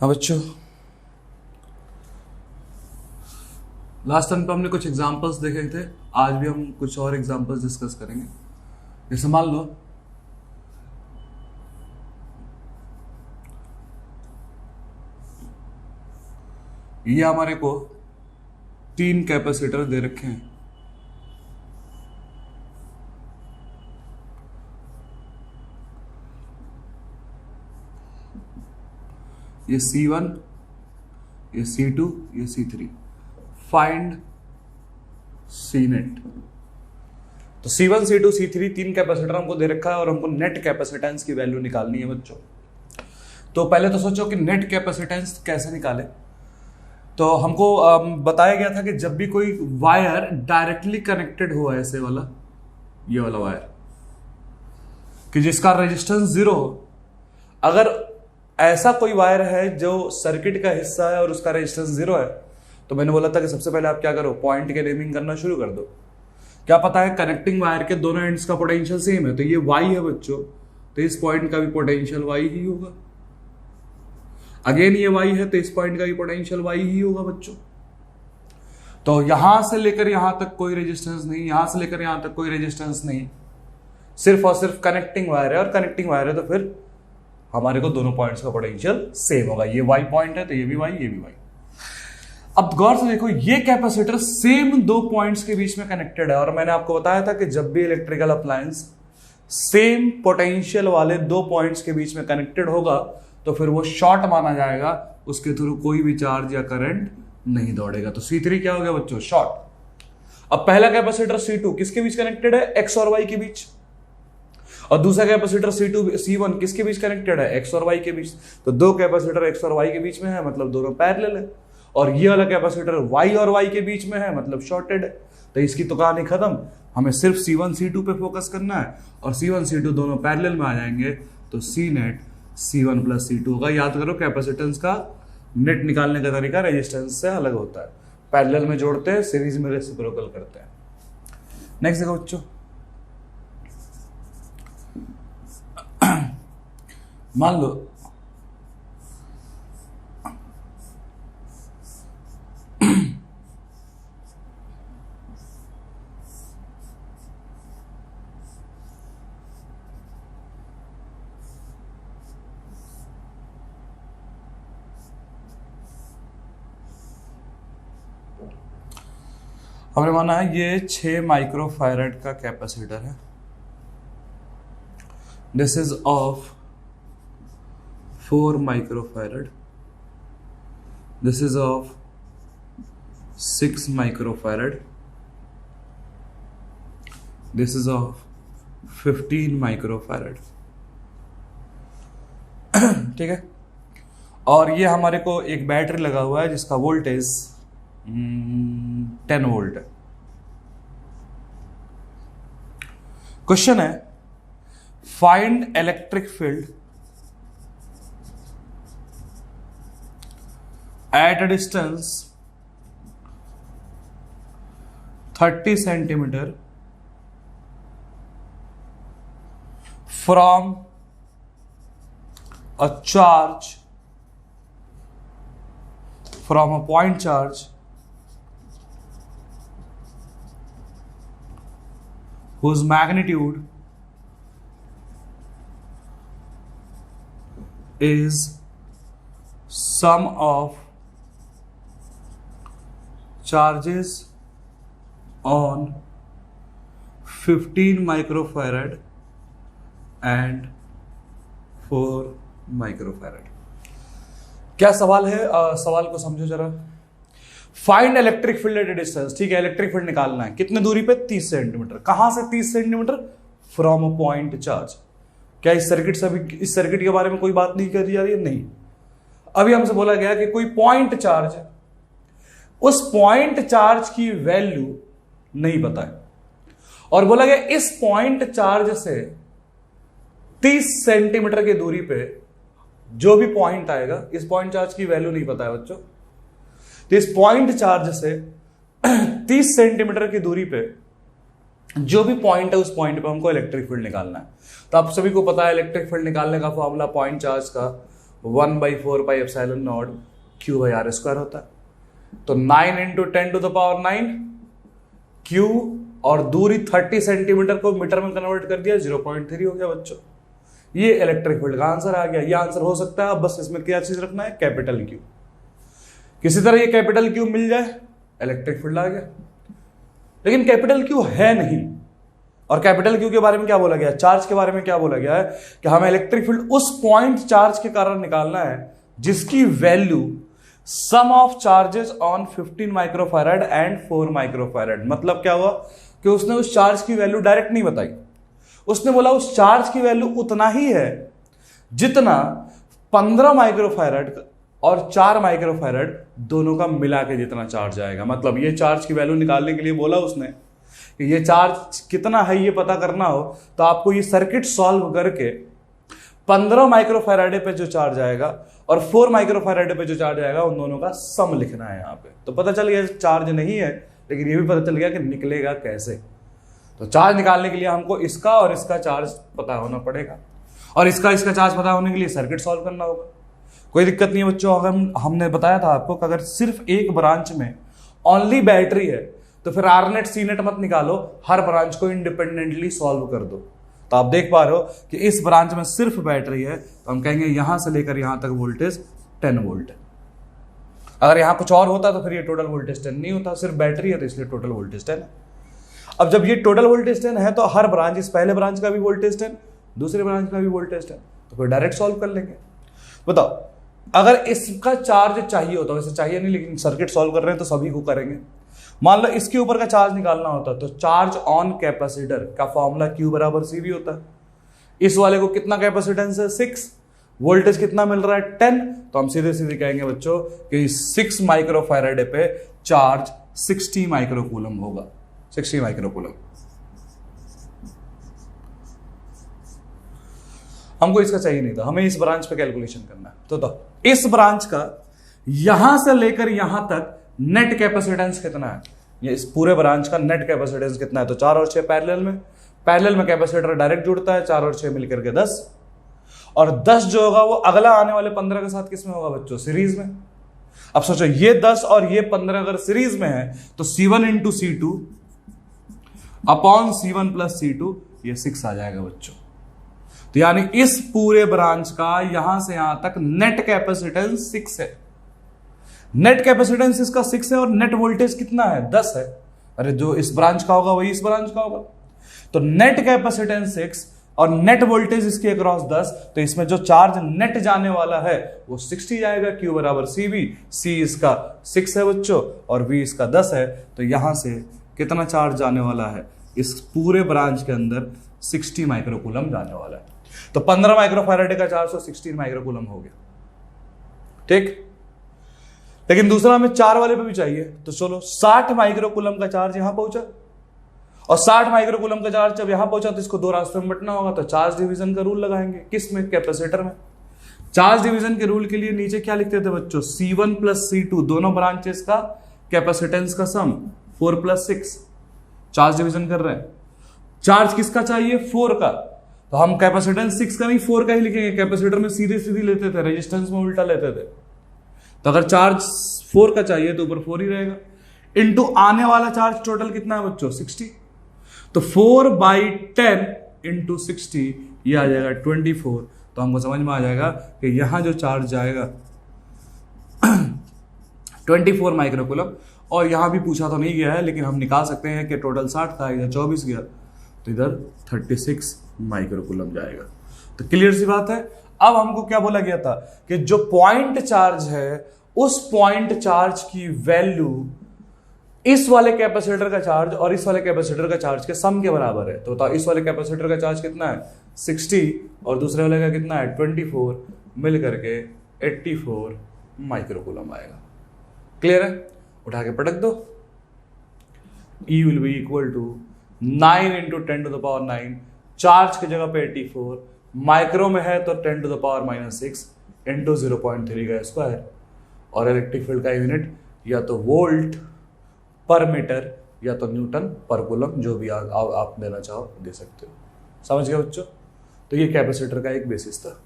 हाँ बच्चों, last time पे हमने कुछ एग्जांपल्स देखे थे। आज भी हम कुछ और एग्जांपल्स डिस्कस करेंगे। जैसे मान लो ये हमारे को 3 कैपेसिटर दे रखे हैं। ये C1, ये C2, ये C3। Find C net. तो C1, C2, C3 3 कैपेसिटर हमको दे रखा है और हमको नेट कैपेसिटेंस की वैल्यू निकालनी है बच्चों। तो पहले तो सोचो कि नेट कैपेसिटेंस कैसे निकाले। तो हमको बताया गया था कि जब भी कोई वायर डायरेक्टली कनेक्टेड हो, ऐसे वाला, ये वाला वायर, कि जिसका रेजिस्टेंस 0 हो, अगर ऐसा कोई वायर है जो सर्किट का हिस्सा है और उसका रेजिस्टेंस 0 है, तो मैंने बोला था कि सबसे पहले आप क्या करो, पॉइंट के नेमिंग करना शुरू कर दो। क्या पता है कनेक्टिंग वायर के दोनों एंड्स का पोटेंशियल सेम है, तो ये Y है बच्चों, तो इस पॉइंट का भी पोटेंशियल Y ही होगा। अगेन ये Y है, तो इस पॉइंट का भी पोटेंशियल Y ही होगा बच्चों। तो यहां से लेकर यहां तक कोई रेजिस्टेंस नहीं, यहां से लेकर यहां तक कोई रेजिस्टेंस नहीं, सिर्फ और सिर्फ कनेक्टिंग वायर है। और कनेक्टिंग वायर है तो फिर हमारे को दोनों पॉइंट्स का पोटेंशियल सेम होगा। ये Y पॉइंट है तो ये भी Y, ये भी Y। अब गौर से देखो, ये कैपेसिटर सेम 2 पॉइंट्स के बीच में कनेक्टेड है, और मैंने आपको बताया था कि जब भी इलेक्ट्रिकल अप्लायंस सेम पोटेंशियल वाले 2 पॉइंट्स के बीच में कनेक्टेड होगा तो फिर वो शॉर्ट माना जाएगा, उसके थ्रू कोई भी चार्ज या करंट नहीं दौड़ेगा। तो C3 क्या हो गया बच्चों, शॉर्ट। अब पहला कैपेसिटर C2 किसके बीच कनेक्टेड है, X और Y के बीच, और दूसरा कैपेसिटर C1 किसके बीच कनेक्टेड है, X और Y के बीच। तो 2 कैपेसिटर X और Y के बीच में है, मतलब दोनों पैरेलल है। और ये वाला कैपेसिटर Y और Y के बीच में है, मतलब शॉर्टेड है। तो इसकी तो कहानी खत्म, हमें सिर्फ C1 C2 पे फोकस करना है, और C1 C2 दोनों पैरेलल में आ जाएंगे, तो C net C1 plus C2 होगा। याद करो, कैपेसिटेंस का नेट निकालने का तरीका रेजिस्टेंस से अलग होता है। पैरेलल में जोड़ते हैं, सीरीज में रेसिप्रोकल करते हैं। नेक्स्ट देखो बच्चों, मान लो हमने माना है ये 6 माइक्रोफैरड का कैपेसिटर है। This is of 4 microfarad, this is of 6 microfarad, this is of 15 microfarad. ठीक है। और ये हमारे को एक बैटरी लगा हुआ है जिसका वोल्टेज 10 वोल्ट है। क्वेश्चन है, find electric field at a distance 30 centimetre from a charge, from a point charge whose magnitude is sum of charges on 15 microfarad and 4 microfarad. क्या सवाल है, सवाल को समझो जरा। Find electric field at distance. ठीक है, इलेक्ट्रिक फील्ड निकालना है कितने दूरी पे, 30 सेंटीमीटर। कहां से 30 centimetre, from a point charge. क्या इस सर्किट से अभी, इस सर्किट के बारे में कोई बात नहीं करी जा रही है, नहीं। अभी हमसे बोला गया कि कोई पॉइंट चार्ज है, उस पॉइंट चार्ज की वैल्यू नहीं पता है, और बोला गया इस पॉइंट चार्ज से 30 सेंटीमीटर की दूरी पे जो भी पॉइंट आएगा, इस पॉइंट चार्ज की वैल्यू नहीं पता है बच्चों। तो इस पॉइंट चार्ज से 30 सेंटीमीटर की दूरी पे जो भी पॉइंट है, उस पॉइंट पे हमको इलेक्ट्रिक फील्ड निकालना है। तो आप सभी को पता है इलेक्ट्रिक फील्ड निकालने का फॉर्मूला पॉइंट चार्ज का 1/4πε0 Q/r² होता है। तो 9 × 10⁹ Q, और दूरी 30 सेंटीमीटर को मीटर में कन्वर्ट कर दिया, 0.3 हो गया बच्चों। ये इलेक्ट्रिक फील्ड का आंसर आ गया। ये आंसर हो सकता है। अब बस इसमें क्या चीज रखना है, कैपिटल Q। किसी तरह ये कैपिटल Q मिल जाए, इलेक्ट्रिक फील्ड आ गया। लेकिन कैपिटल Q है नहीं। और कैपिटल Q के बारे में क्या बोला गया, चार्ज के बारे में क्या बोला गया है कि हमें इलेक्ट्रिक फील्ड उस पॉइंट चार्ज के कारण निकालना है जिसकी value sum of charges on 15 microfarad and 4 microfarad. मतलब क्या हुआ कि उसने उस चार्ज की वैल्यू डायरेक्ट नहीं बताई, उसने बोला उस चार्ज की वैल्यू उतना ही है जितना 15 माइक्रोफैराड और 4 माइक्रोफैराड दोनों का मिला के जितना चार्ज आएगा। मतलब ये चार्ज की वैल्यू निकालने के लिए बोला उसने कि ये चार्ज कितना है ये पता करना हो तो आपको ये सर्किट सॉल्व करके 15 माइक्रोफैराडे पे जो चार्ज आएगा और 4 माइक्रोफैराडे पे जो चार्ज आएगा उन दोनों का सम लिखना है यहाँ पे। तो पता चल गया चार्ज नहीं है, लेकिन ये भी पता चल गया कि निकलेगा कैसे। तो चार्ज निकालने के लिए हमको इसका और इसका चार्ज पता होना पड़ेगा, और इसका चार्ज पता होने के लिए सर्किट सॉल्व करना होगा। कोई दिक्कत नहीं है बच्चों। अगर हमने बताया था आपको कि अगर सिर्फ एक ब्रांच में ओनली बैटरी है तो फिर आर नेट सी नेट मत निकालो, हर ब्रांच को इंडिपेंडेंटली सॉल्व कर दो। तो आप देख पा रहे हो कि इस ब्रांच में सिर्फ बैटरी है, तो हम कहेंगे यहां से लेकर यहां तक वोल्टेज 10 वोल्ट है। अगर यहां कुछ और होता तो फिर ये टोटल वोल्टेज 10 नहीं होता, सिर्फ बैटरी है तो इसलिए टोटल वोल्टेज 10 है। अब जब ये टोटल वोल्टेज 10 है तो हर ब्रांच, इस पहले ब्रांच का भी वोल्टेज 10, दूसरे ब्रांच का भी वोल्टेज 10, तो फिर डायरेक्ट सॉल्व कर लेंगे। बताओ अगर इसका चार्ज चाहिए होता, वैसे चाहिए नहीं लेकिन सर्किट सॉल्व कर रहे हैं तो सभी को करेंगे। मान लो इसके ऊपर का चार्ज निकालना होता तो चार्ज ऑन कैपेसिटर का फॉर्मूला Q = CV होता है। इस वाले को कितना कैपेसिटेंस है, 6, वोल्टेज कितना मिल रहा है 10, तो हम सीधे सीधे कहेंगे बच्चों कि 6 माइक्रोफैराडे पे चार्ज 60 माइक्रोकूलम होगा, 60 माइक्रोकूलम। हमको इसका चाहिए नहीं था, हमें इस ब्रांच पे कैलकुलेशन करना है। तो इस ब्रांच का यहां से लेकर यहां तक नेट कैपेसिटेंस कितना है, ये इस पूरे ब्रांच का नेट कैपेसिटेंस कितना है। तो 4 और 6 पैरेलल में कैपेसिटर डायरेक्ट जुड़ता है, 4 और 6 मिलकर के 10, और 10 जो होगा वो अगला आने वाले 15 के साथ किसमें होगा बच्चों, सीरीज में। अब सोचो ये 10 और ये 15 अगर सीरीज में है तो C1 × C2 upon C1 + C2 ये 6 आ जाएगा बच्चों। तो यानी इस पूरे ब्रांच का यहां से यहां तक नेट कैपेसिटेंस 6 है। नेट कैपेसिटेंस इसका 6 है और नेट वोल्टेज कितना है, 10 है। अरे जो इस ब्रांच का होगा वही इस ब्रांच का होगा। तो नेट कैपेसिटेंस 6 और नेट वोल्टेज इसके अक्रॉस 10, तो इसमें जो चार्ज नेट जाने वाला है वो 60 जाएगा। Q = CV, C इसका 6 है बच्चों और V इसका 10 है। तो यहां से कितना चार्ज जाने वाला है, इस पूरे ब्रांच के अंदर 60 माइक्रोकूलम जाने वाला है। तो 15 माइक्रोफैराडे का चार्ज तो 16 माइक्रोकूलम हो गया, ठीक। लेकिन दूसरा हमें 4 वाले पे भी चाहिए, तो चलो 60 माइक्रोकूलम का चार्ज यहां पहुंचा, और 60 माइक्रोकूलम का चार्ज जब यहां पहुंचा तो इसको 2 रास्ते में बंटना होगा। तो चार्ज डिवीजन का रूल लगाएंगे, किस में, कैपेसिटर में। चार्ज डिवीजन के रूल के लिए नीचे क्या लिखते थे बच्चों, C1 + C2 दोनों ब्रांचेस का कैपेसिटेंस का सम 4 + 6। चार्ज डिवीजन कर रहे हैं, चार्ज किसका चाहिए, 4 का, तो हम कैपेसिटेंस 6 का नहीं 4 का ही लिखेंगे। कैपेसिटर में सीधे सीधी लेते थे, रेजिस्टेंस में उल्टा लेते थे। तो अगर चार्ज 4 का चाहिए तो ऊपर 4 ही रहेगा, इनटू आने वाला चार्ज टोटल कितना है बच्चों, 60। तो 4/10 × 60 ये आ जाएगा 24। तो हमको समझ में आ जाएगा कि यहां जो चार्ज जाएगा 24 माइक्रोकूलम, और यहां भी पूछा तो नहीं गया है लेकिन हम निकाल सकते हैं कि टोटल 60 था, इधर 24 गया तो इधर 36 माइक्रोकूलम जाएगा। तो क्लियर सी बात है। अब हमको क्या बोला गया था कि जो पॉइंट चार्ज है उस पॉइंट चार्ज की वैल्यू इस वाले कैपेसिटर का चार्ज और इस वाले कैपेसिटर का चार्ज के सम के बराबर है। तो बताओ इस वाले कैपेसिटर का चार्ज कितना है, 60, और दूसरे वाले का कितना है, 24, मिल करके 84 माइक्रोकूलम आएगा। क्लियर है, उठा के पटक दो। E will be equal to 9 × 10⁻⁹, charge की जगह पे 84, माइक्रो में है तो 10⁻⁻6 × 0.3 का स्क्वायर, और इलेक्ट्रिक फील्ड का यूनिट या तो वोल्ट पर मीटर या तो न्यूटन पर कूलम, जो भी आप देना चाहो दे सकते हो। समझ गए बच्चों। तो ये कैपेसिटर का एक बेसिस था।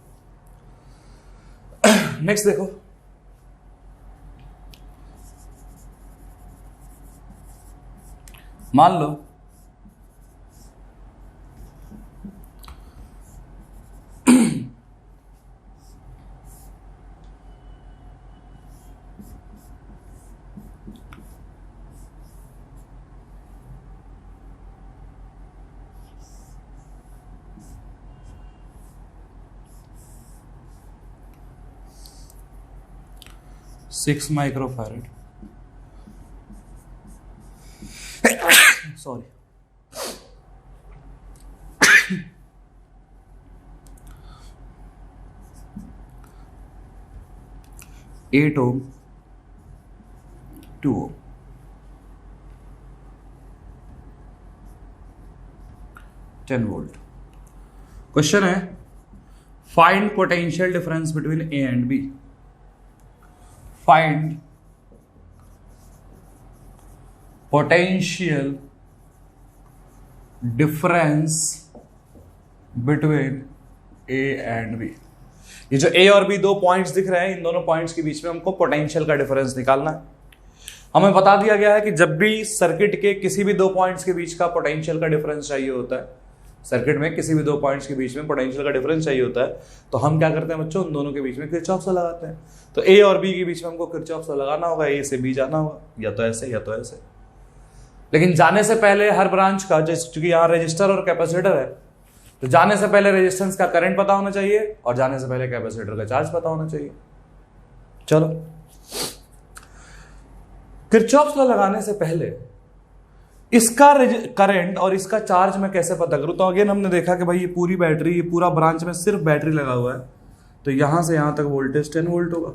नेक्स्ट देखो, मान लो six microfarad, sorry, 8 ohm, 2 ohm, 10 volt. Question है find potential difference between A and B. Find potential difference between A and B. ये जो ए और बी दो पॉइंट्स दिख रहे हैं, इन दोनों पॉइंट्स के बीच में हमको पोटेंशियल का डिफरेंस निकालना है। हमें बता दिया गया है कि जब भी सर्किट के किसी भी दो पॉइंट्स के बीच का पोटेंशियल का डिफरेंस चाहिए होता है, सर्किट में किसी भी दो पॉइंट्स के बीच में पोटेंशियल का डिफरेंस चाहिए होता है, तो हम क्या करते हैं बच्चों, उन दोनों के बीच में किरचॉफ सा लगाते हैं। तो ए और बी के बीच में हमको किरचॉफ सा लगाना होगा, ए से बी जाना होगा, या तो ऐसे या तो ऐसे। लेकिन जाने से पहले हर ब्रांच का, क्योंकि यहाँ रेजिस्टर और कैपेसिटर है, तो जाने से पहले रेजिस्टेंस का करंट पता होना चाहिए और जाने से पहले कैपेसिटर का चार्ज पता होना चाहिए। चलो, किरचॉफ लॉ लगाने से पहले इसका करंट और इसका चार्ज मैं कैसे पता करूं। तो अगेन हमने देखा कि भाई ये पूरी बैटरी, ये पूरा ब्रांच में सिर्फ बैटरी लगा हुआ है, तो यहां से यहां तक वोल्टेज 10 वोल्ट होगा।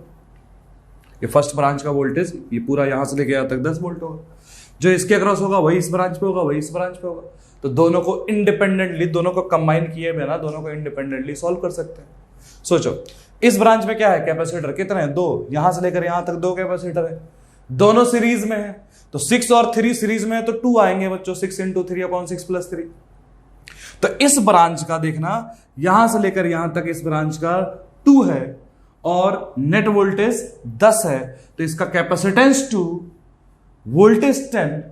ये फर्स्ट ब्रांच का वोल्टेज, ये पूरा यहां से लेके यहां तक 10 वोल्ट होगा। जो इसके अक्रॉस होगा वही इस ब्रांच पे होगा, वही इस ब्रांच पे होगा। तो दोनों को इंडिपेंडेंटली, दोनों को कंबाइन किए बिना दोनों को इंडिपेंडेंटली सॉल्व कर सकते हैं। सोचो, इस ब्रांच में क्या है, कैपेसिटर कितने हैं, 2, यहां से लेकर यहां तक 2 कैपेसिटर है, दोनों सीरीज में है। तो 6 और 3 सीरीज में है, तो 2 आएंगे बच्चों, 6 × 3/6 + 3। तो इस ब्रांच का देखना, यहां से लेकर यहां तक इस ब्रांच का 2 है और नेट वोल्टेज 10 है, तो इसका कैपेसिटेंस 2, वोल्टेज 10,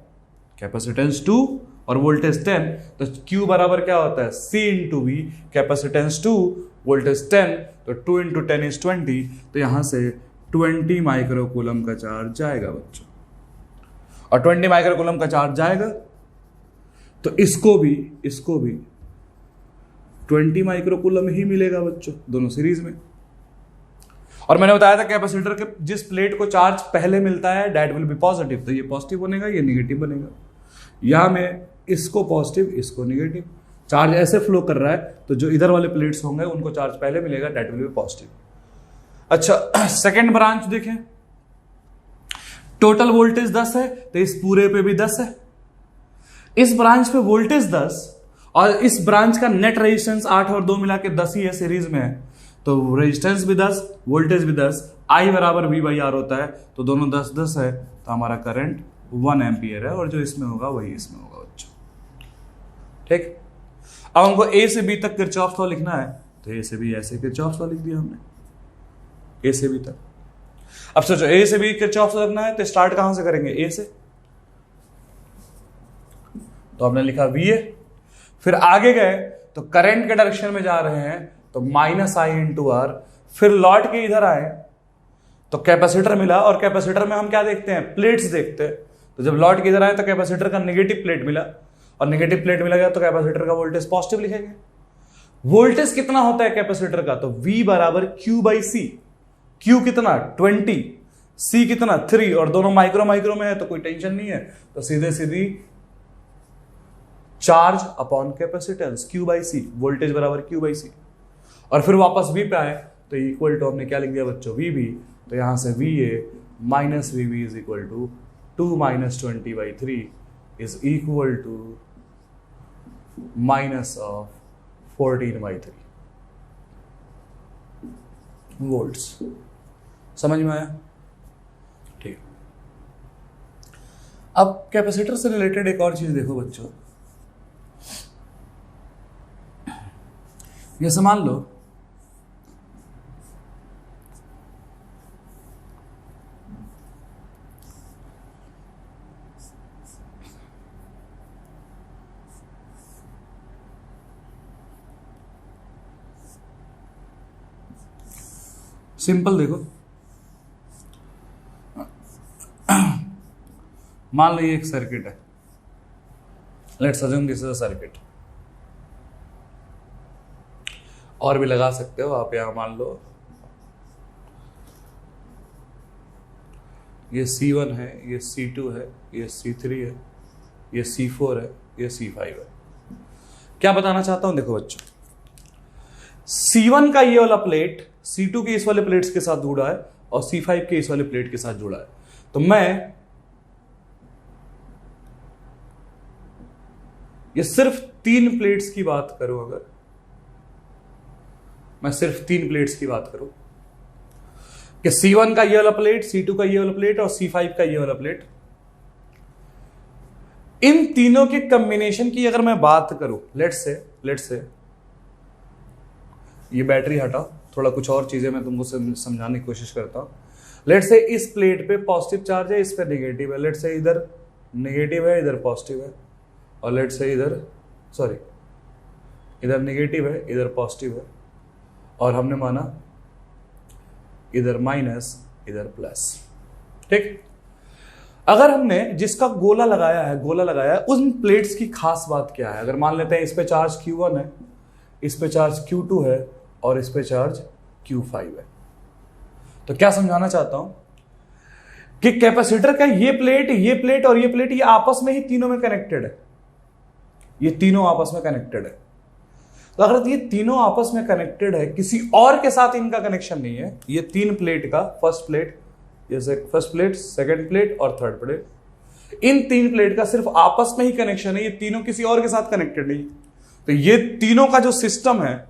कैपेसिटेंस 2 और वोल्टेज 10, तो Q बराबर क्या होता है, C × V, कैपेसिटेंस 2, वोल्टेज 10, तो 2 × 10 = 20, तो यहां से 20 माइक्रोकूलम का चार्ज जाएगा बच्चों। और 20 माइक्रोकूलम का चार्ज जाएगा तो इसको भी 20 माइक्रोकूलम ही मिलेगा बच्चों, दोनों सीरीज में। और मैंने बताया था कैपेसिटर के जिस प्लेट को चार्ज पहले मिलता है दैट विल बी पॉजिटिव, तो ये पॉजिटिव बनेगा, ये नेगेटिव बनेगा। यहां में इसको पॉजिटिव, इसको नेगेटिव, चार्ज ऐसे फ्लो कर रहा है, तो जो इधर वाले प्लेट्स होंगे उनको चार्ज पहले मिलेगा, दैट विल बी पॉजिटिव। अच्छा, सेकेंड ब्रांच देखें, टोटल वोल्टेज 10 है, तो इस पूरे पे भी 10 है। इस ब्रांच पे वोल्टेज 10 और इस ब्रांच का नेट रेजिस्टेंस 8 और 2 मिला के 10 ही है, सीरीज में है, तो रेजिस्टेंस भी 10, वोल्टेज भी 10, I बराबर V/R होता है, तो दोनों 10-10 है, तो हमारा करंट 1 एम्पियर है, और जो इसमें होगा वही इसमें होगा बच्चों। ठीक, अब हमको A से B तक किरचॉफ लॉ लिखना है, तो A से B ऐसे किरचॉफ लॉ लिख दिया हमने, A से B तक। अब सोचो, A से B किरचॉफ लॉ लिखना है, तो स्टार्ट कहां से करेंगे, A से, तो हमने लिखा VA, फिर आगे गए तो करंट के डायरेक्शन में जा रहे हैं, तो -I × R, फिर लौट के इधर आए तो कैपेसिटर मिला, और कैपेसिटर में हम क्या देखते हैं, प्लेट्स देखते हैं। तो जब लौट के इधर आए तो कैपेसिटर का नेगेटिव प्लेट मिला, और नेगेटिव प्लेट मिला गया तो कैपेसिटर का वोल्टेज पॉजिटिव लिखेंगे। वोल्टेज कितना होता है कैपेसिटर का, तो V बराबर Q/C। Q कितना, 20, C कितना, 3, और दोनों माइक्रो में है, तो कोई टेंशन नहीं है, तो सीधी charge upon capacitance, Q/C, voltage बराबर Q/C। और फिर वापस V पे आए तो इक्वल टू हमने क्या लिख दिया बच्चों, VB, तो यहां से VA - VB = 2 - 20/3 is equal to -14/3 volts. समझ में आया? ठीक। अब कैपेसिटर से रिलेटेड एक और चीज देखो बच्चों, जैसे मान लो सिंपल देखो, मान लो ये एक सर्किट है, let's assume this is a circuit, और भी लगा सकते हो आप। यहां मान लो ये C1 है, ये C2 है, ये C3 है, ये C4 है, ये C5 है। क्या बताना चाहता हूं, देखो बच्चों, C1 का ये वाला प्लेट C2 के इस वाले प्लेट्स के साथ जुड़ा है और C5 के इस वाले प्लेट के साथ जुड़ा है। तो मैं ये सिर्फ 3 प्लेट्स की बात करूं, अगर मैं सिर्फ 3 प्लेट्स की बात करूं कि C1 का ये वाला प्लेट, C2 का ये वाला प्लेट और C5 का ये वाला प्लेट, इन तीनों के कॉम्बिनेशन की अगर मैं बात करूं, लेट्स से ये बैटरी हटाओ, थोड़ा कुछ और चीजें मैं तुमको समझाने की कोशिश करता हूं। लेट्स से इस प्लेट पे पॉजिटिव चार्ज है, इस पे नेगेटिव है, लेट्स से इधर नेगेटिव है, इधर पॉजिटिव है, और लेट्स से इधर नेगेटिव है, इधर पॉजिटिव है, और हमने माना इधर माइनस, इधर प्लस। ठीक, अगर हमने जिसका गोला लगाया है उन प्लेट्स की खास बात क्या है। अगर मान लेते हैं इस पे चार्ज Q1 है, इस पे चार्ज Q2 है और इस पे चार्ज Q5 है, तो क्या समझाना चाहता हूं कि कैपेसिटर का ये प्लेट और ये प्लेट, ये आपस में ही तीनों में कनेक्टेड है, ये तीनों आपस में कनेक्टेड है। तो अगर ये तीनों आपस में कनेक्टेड है, किसी और के साथ इनका कनेक्शन नहीं है, ये 3 प्लेट का फर्स्ट प्लेट, सेकंड प्लेट और थर्ड प्लेट, इन 3 प्लेट का सिर्फ आपस में ही कनेक्शन है, ये तीनों किसी और के साथ कनेक्टेड नहीं। तो ये तीनों का जो सिस्टम है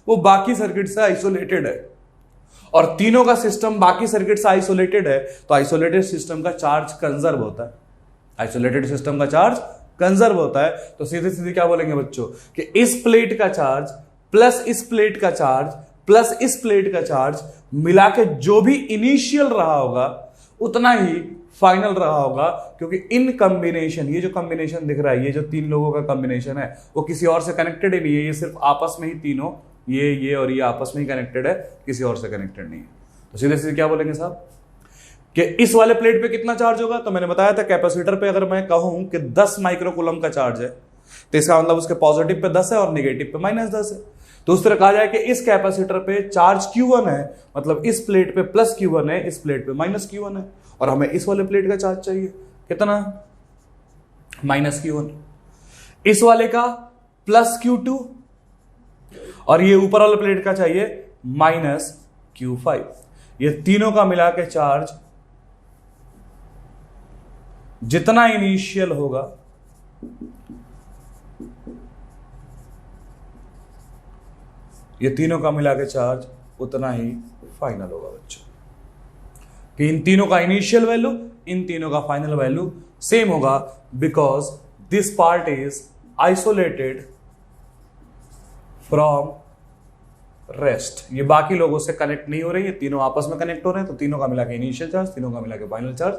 वो बाकी सर्किट से आइसोलेटेड है, और तीनों का सिस्टम बाकी सर्किट से आइसोलेटेड है, तो आइसोलेटेड सिस्टम का चार्ज कंजर्व होता है, आइसोलेटेड सिस्टम का चार्ज कंजर्व होता है। तो सीधे सीधे क्या बोलेंगे बच्चों कि इस प्लेट का चार्ज प्लस इस प्लेट का चार्ज प्लस इस प्लेट का चार्ज मिला के जो भी इनिशियल रहा होगा उतना ही फाइनल रहा होगा, क्योंकि इन कॉम्बिनेशन, ये जो कॉम्बिनेशन दिख रहा है, ये जो 3 लोगों का कॉम्बिनेशन है, वो किसी और से कनेक्टेड ही नहीं है, ये सिर्फ आपस में ही तीनों, ये और ये आपस में ही कनेक्टेड है, किसी और से कनेक्टेड नहीं है। तो सीधे सीधे क्या बोलेंगे साहब कि इस वाले प्लेट पे कितना चार्ज होगा। तो मैंने बताया था कैपेसिटर पे अगर मैं कहूं कि 10 माइक्रोकूलम का चार्ज है, तो इसका मतलब उसके पॉजिटिव पे 10 है और नेगेटिव पे -10 है। तो उस तरह कहा जाए कि इस कैपेसिटर पे चार्ज Q1 है, मतलब इस प्लेट पे प्लस Q1 है, इस प्लेट पे -Q1 है, और हमें इस वाले प्लेट का चार्ज चाहिए कितना, -Q1, इस वाले का प्लस Q2, और ये ऊपर वाले प्लेट का चाहिए -Q5। ये तीनों का मिला के चार्ज जितना इनिशियल होगा ये तीनों का मिला के चार्ज उतना ही फाइनल होगा बच्चों, कि इन तीनों का इनिशियल वैल्यू, इन तीनों का फाइनल वैल्यू सेम होगा, because this part is isolated from rest. ये बाकी लोगों से कनेक्ट नहीं हो रही है, तीनों आपस में कनेक्ट हो रहे हैं, तो तीनों का मिला के इनिशियल चार्ज, तीनों का मिला के फाइनल चार्ज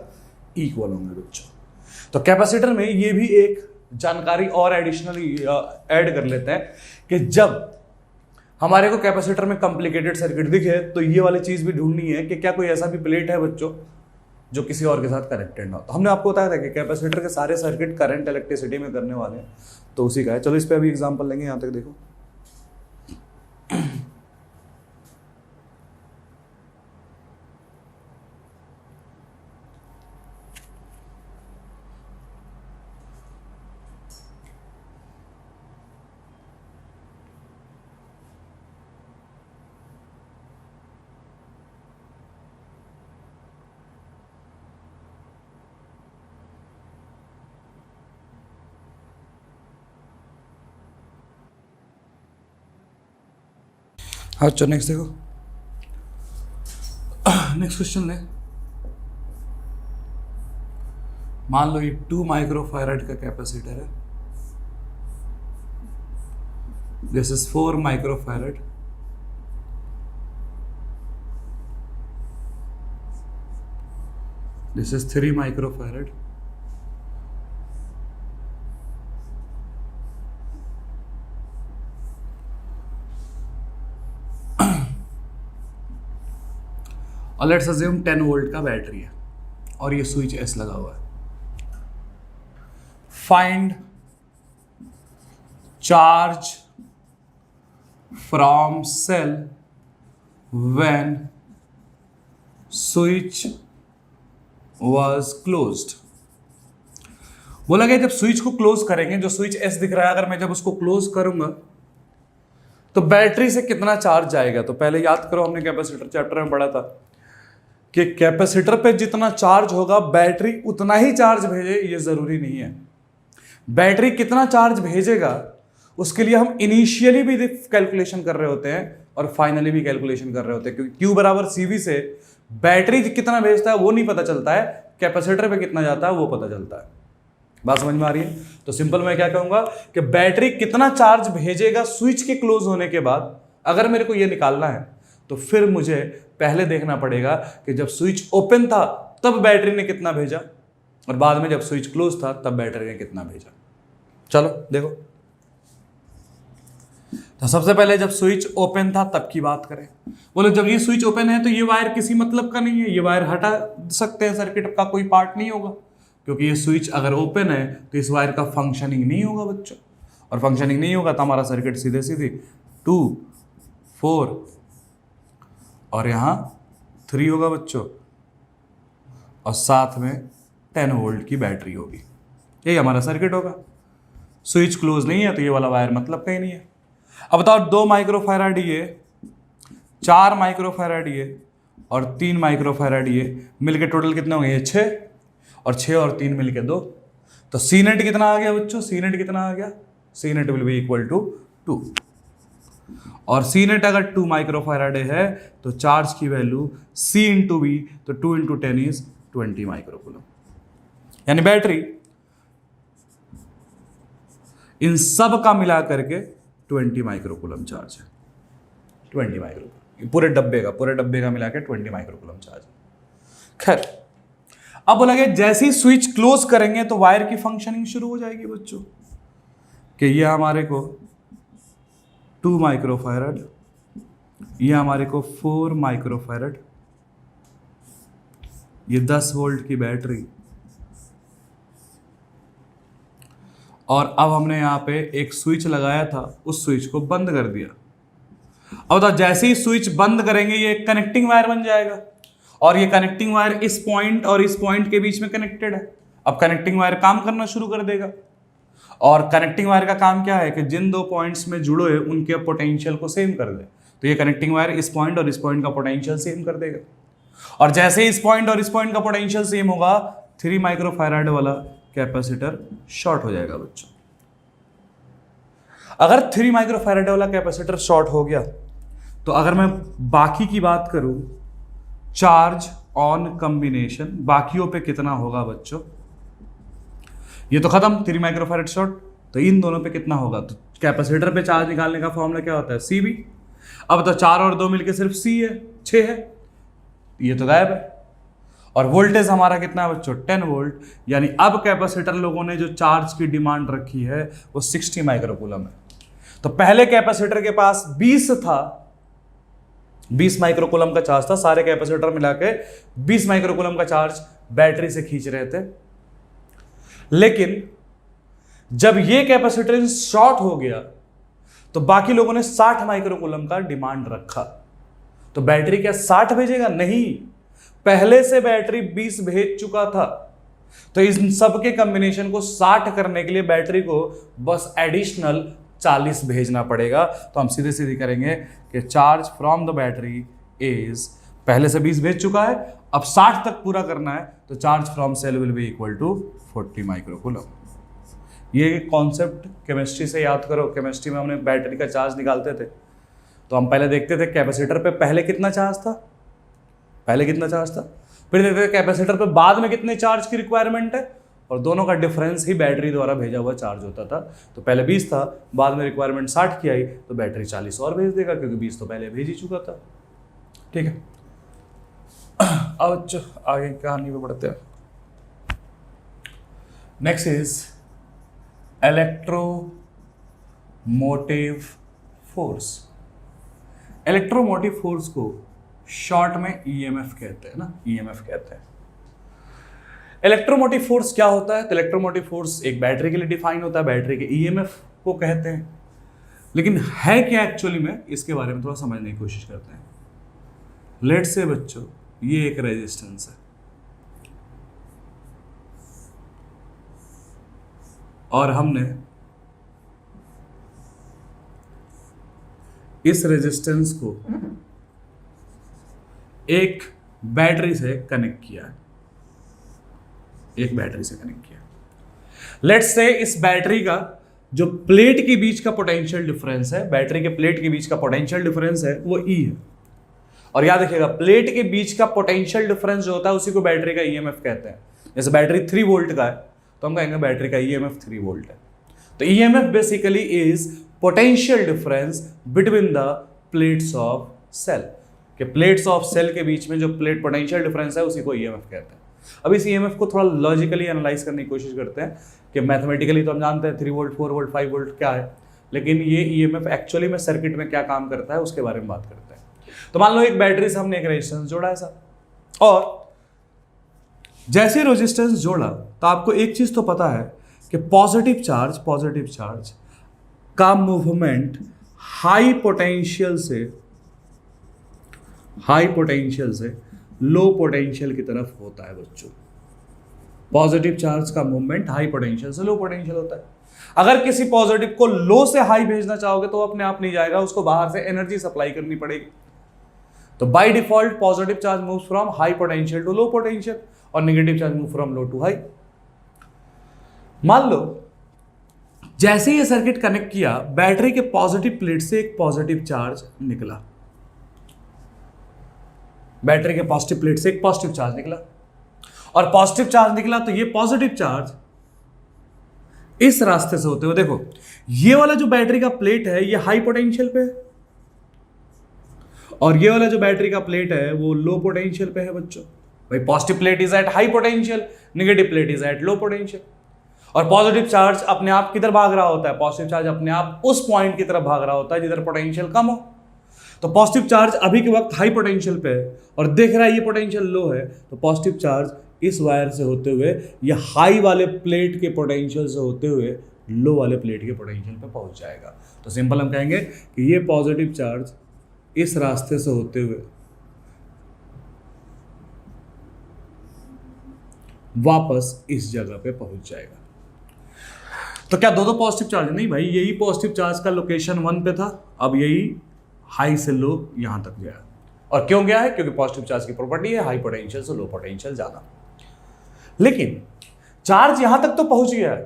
इक्वल होंगे बच्चों। तो कैपेसिटर में ये भी एक जानकारी और एडिशनली ऐड कर लेते हैं कि जब हमारे को कैपेसिटर में कॉम्प्लिकेटेड सर्किट दिखे तो ये वाली चीज भी ढूंढनी है कि क्या कोई ऐसा भी प्लेट है बच्चों जो किसी और के साथ कनेक्टेड ना हो। तो हमने आपको बताया था कि कैपेसिटर के सारे सर्किट करंट इलेक्ट्रिसिटी में करने वाले हैं, तो उसी का है। चलो इस पे अभी एग्जांपल लेंगे, यहां तक देखो। हाँ चलो नेक्स्ट देखो, नेक्स्ट क्वेश्चन ले। मान लो ये 2 माइक्रोफैराड का कैपेसिटर है, this is 4 microfarad, this is 3 microfarad, और लेट्स अज्यूम 10 वोल्ट का बैटरी है और ये स्विच एस लगा हुआ है। Find charge from cell when switch was closed. बोला गया जब स्विच को क्लोज करेंगे, जो स्विच एस दिख रहा है, अगर मैं जब उसको क्लोज करूंगा तो बैटरी से कितना चार्ज जाएगा। तो पहले याद करो, हमने कैपेसिटर चैप्टर में पढ़ा था कि कैपेसिटर पे जितना चार्ज होगा बैटरी उतना ही चार्ज भेजे, ये जरूरी नहीं है। बैटरी कितना चार्ज भेजेगा उसके लिए हम इनिशियली भी कैलकुलेशन कर रहे होते हैं और फाइनली भी कैलकुलेशन कर रहे होते हैं, क्योंकि Q बराबर CV से बैटरी कितना भेजता है वो नहीं पता चलता है, कैपेसिटर पे कितना जाता है वो पता चलता है। बात समझ में आ रही है? तो सिंपल मैं क्या कहूंगा कि बैटरी कितना चार्ज भेजेगा स्विच के क्लोज होने के बाद, अगर मेरे को ये निकालना है तो फिर मुझे पहले देखना पड़ेगा कि जब स्विच ओपन था तब बैटरी ने कितना भेजा और बाद में जब स्विच क्लोज था तब बैटरी ने कितना भेजा। चलो देखो, तो सबसे पहले जब स्विच ओपन था तब की बात करें। बोलो जब ये स्विच ओपन है तो ये वायर किसी मतलब का नहीं है, ये वायर हटा सकते हैं, सर्किट का कोई पार्ट नहीं होगा, क्योंकि ये स्विच अगर ओपन है तो इस वायर का फंक्शनिंग नहीं होगा बच्चों, और फंक्शनिंग नहीं होगा तो हमारा सर्किट सीधे सीधे 2, 4 और यहाँ 3 होगा बच्चों, और साथ में 10 वोल्ट की बैटरी होगी। यही हमारा सर्किट होगा। स्विच क्लोज नहीं है तो ये वाला वायर मतलब का ही नहीं है। अब बताओ 2 माइक्रोफैराड ये, 4 माइक्रोफैराड ये और 3 माइक्रोफैराड ये मिलके टोटल कितने होंगे? ये 6 और 6 और 3 मिलके 2। तो सी नेट कितना आ गया बच्चों? सी नेट कितना आ गया? C net will be equal to 2। और सी नेट अगर 2 माइक्रोफैराड है तो चार्ज की वैल्यू C इंटू बी, तो 2 इंटू 10 इज 20 माइक्रोकूलम। यानी बैटरी इन सब का मिला करके 20 माइक्रोकूलम चार्ज है। 20 माइक्रोकूलम पूरे डब्बे का मिला के 20 माइक्रोकूलम चार्ज है। खैर, अब बोला गया जैसे ही स्विच क्लोज करेंगे तो वायर की फंक्शनिंग शुरू हो जाएगी बच्चों, कि ये हमारे को 2 माइक्रोफैरड, ये हमारे को 4 माइक्रोफैरड, ये 10 वोल्ट की बैटरी, और अब हमने यहां पे एक स्विच लगाया था, उस स्विच को बंद कर दिया। अब तो जैसे ही स्विच बंद करेंगे ये कनेक्टिंग वायर बन जाएगा, और ये कनेक्टिंग वायर इस पॉइंट और इस पॉइंट के बीच में कनेक्टेड है। अब कनेक्टिंग वायर काम करना शुरू कर देगा, और कनेक्टिंग वायर का काम क्या है कि जिन 2 पॉइंट्स में जुड़े हुए उनके पोटेंशियल को सेम कर दे। तो ये कनेक्टिंग वायर इस पॉइंट और इस पॉइंट का पोटेंशियल सेम कर देगा, और जैसे ही इस पॉइंट और इस पॉइंट का पोटेंशियल सेम होगा 3 माइक्रोफैराड वाला कैपेसिटर शॉर्ट हो जाएगा बच्चों। अगर 3 माइक्रोफैराड वाला कैपेसिटर शॉर्ट हो गया तो अगर मैं बाकी की बात करूं, चार्ज ऑन कॉम्बिनेशन बाकियों पे कितना होगा बच्चों? ये तो खत्म, 3 माइक्रोफैराड शॉर्ट, तो इन दोनों पे कितना होगा? तो कैपेसिटर पे चार्ज निकालने का फॉर्मूला क्या होता है? CB। अब तो 4 और 2 मिलके सिर्फ C है, 6 है, ये तो गायब है। और वोल्टेज हमारा कितना है बच्चों? 10 वोल्ट। यानी अब कैपेसिटर लोगों ने जो चार्ज की डिमांड रखी है वो 60 माइक्रोकूलम है। तो पहले कैपेसिटर के पास 20 था, 20 माइक्रोकूलम का चार्ज था, सारे कैपेसिटर मिला के 20 माइक्रोकूलम का चार्ज बैटरी से खींच रहे थे। लेकिन जब ये कैपेसिटर शॉर्ट हो गया तो बाकी लोगों ने 60 माइक्रोकूलम का डिमांड रखा। तो बैटरी क्या 60 भेजेगा? नहीं, पहले से बैटरी 20 भेज चुका था। तो इन सब के कॉम्बिनेशन को 60 करने के लिए बैटरी को बस एडिशनल 40 भेजना पड़ेगा। तो हम सीधे सीधे करेंगे कि charge from the battery is, पहले से 20 भेज चुका है, अब 60 तक पूरा करना है, तो charge from cell will be equal to 40 microcoulomb. ये कॉन्सेप्ट केमिस्ट्री से याद करो। केमिस्ट्री में हमने बैटरी का चार्ज निकालते थे तो हम पहले देखते थे कैपेसिटर पे पहले कितना चार्ज था, फिर देखते थे कैपेसिटर पे बाद में कितने चार्ज की रिक्वायरमेंट है, और दोनों का डिफरेंस ही बैटरी द्वारा भेजा हुआ चार्ज होता था। तो पहले 20 था, बाद में रिक्वायरमेंट 60 की आई, तो बैटरी 40 और भेज देगा, क्योंकि 20 तो पहले भेज ही चुका था। ठीक है, अब आगे कहानी पे बढ़ते हैं। Next is electromotive force. Electromotive force को शॉर्ट में ईएमएफ कहते हैं ना, ईएमएफ कहते हैं। इलेक्ट्रोमोटिव फोर्स क्या होता है? तो इलेक्ट्रोमोटिव फोर्स एक बैटरी के लिए डिफाइन होता है, बैटरी के ईएमएफ को कहते हैं। लेकिन है क्या एक्चुअली में, इसके बारे में थोड़ा समझने की कोशिश करते हैं। लेट्स से बच्चों, ये एक रेजिस्टेंस है और हमने इस रेजिस्टेंस को एक बैटरी से कनेक्ट किया है, एक बैटरी से कनेक्ट किया। लेट्स से इस बैटरी का जो प्लेट के बीच का पोटेंशियल डिफरेंस है, बैटरी के प्लेट के बीच का पोटेंशियल डिफरेंस है वो ई है। और याद रखिएगा, प्लेट के बीच का पोटेंशियल डिफरेंस जो होता है उसी को बैटरी का ईएमएफ कहते हैं। जैसे बैटरी 3 वोल्ट का है तो हम कहेंगे बैटरी का ईएमएफ 3 वोल्ट है। तो EMF basically is potential difference between the plates of cell, कि प्लेट्स ऑफ सेल के बीच में जो प्लेट पोटेंशियल डिफरेंस है उसी को ईएमएफ कहते हैं। अब इस ईएमएफ को थोड़ा लॉजिकली एनालाइज करने की कोशिश करते हैं कि मैथमेटिकली तो हम जानते हैं 3 वोल्ट 4 वोल्ट 5 वोल्ट क्या है, लेकिन ये ईएमएफ एक्चुअली में सर्किट में क्या काम करता है उसके बारे में बात करते हैं। तो मान लो एक बैटरी से हमने एक रेजिस्टेंस जोड़ा है सर, और जैसे रेजिस्टेंस जोड़ा तो आपको एक चीज तो पता है कि पॉजिटिव चार्ज का मूवमेंट हाई पोटेंशियल से लो पोटेंशियल की तरफ होता है बच्चों। पॉजिटिव चार्ज का मूवमेंट हाई पोटेंशियल से लो पोटेंशियल होता है। अगर किसी पॉजिटिव को लो से हाई भेजना चाहोगे तो अपने आप नहीं जाएगा, उसको बाहर से एनर्जी सप्लाई करनी पड़ेगी। तो by default positive charge moves from high potential to low potential और negative charge move from low to high. मान लो जैसे ये सर्किट कनेक्ट किया, बैटरी के पॉजिटिव प्लेट से एक पॉजिटिव चार्ज निकला, बैटरी के पॉजिटिव प्लेट से एक पॉजिटिव चार्ज निकला, और पॉजिटिव चार्ज निकला तो ये पॉजिटिव चार्ज इस रास्ते से होते हुए, देखो ये वाला जो बैटरी का प्लेट है ये हाई पोटेंशियल पे है और ये वाला जो बैटरी का प्लेट है वो लो पोटेंशियल पे है बच्चों। भाई positive plate is at high potential, negative plate is at low potential. और पॉजिटिव चार्ज अपने आप किधर भाग रहा होता है? पॉजिटिव चार्ज अपने आप उस पॉइंट की तरफ भाग रहा होता है जिधर पोटेंशियल कम हो। तो पॉजिटिव चार्ज अभी के वक्त हाई पोटेंशियल पे है और देख रहा है ये पोटेंशियल लो है, तो पॉजिटिव चार्ज इस वायर से होते हुए ये हाई वाले प्लेट के पोटेंशियल से होते हुए लो वाले प्लेट के पोटेंशियल पे पहुंच जाएगा। तो सिंपल हम कहेंगे कि ये पॉजिटिव चार्ज इस रास्ते से होते हुए वापस इस जगह पे पहुंच जाएगा। तो क्या दो पॉजिटिव चार्ज? नहीं भाई, यही पॉजिटिव चार्ज का लोकेशन 1 पे था, अब यही हाई से लो यहां तक गया। और क्यों गया है? क्योंकि पॉजिटिव चार्ज की प्रॉपर्टी है हाई पोटेंशियल से लो पोटेंशियल जाना। लेकिन चार्ज यहां तक तो पहुंच गया है,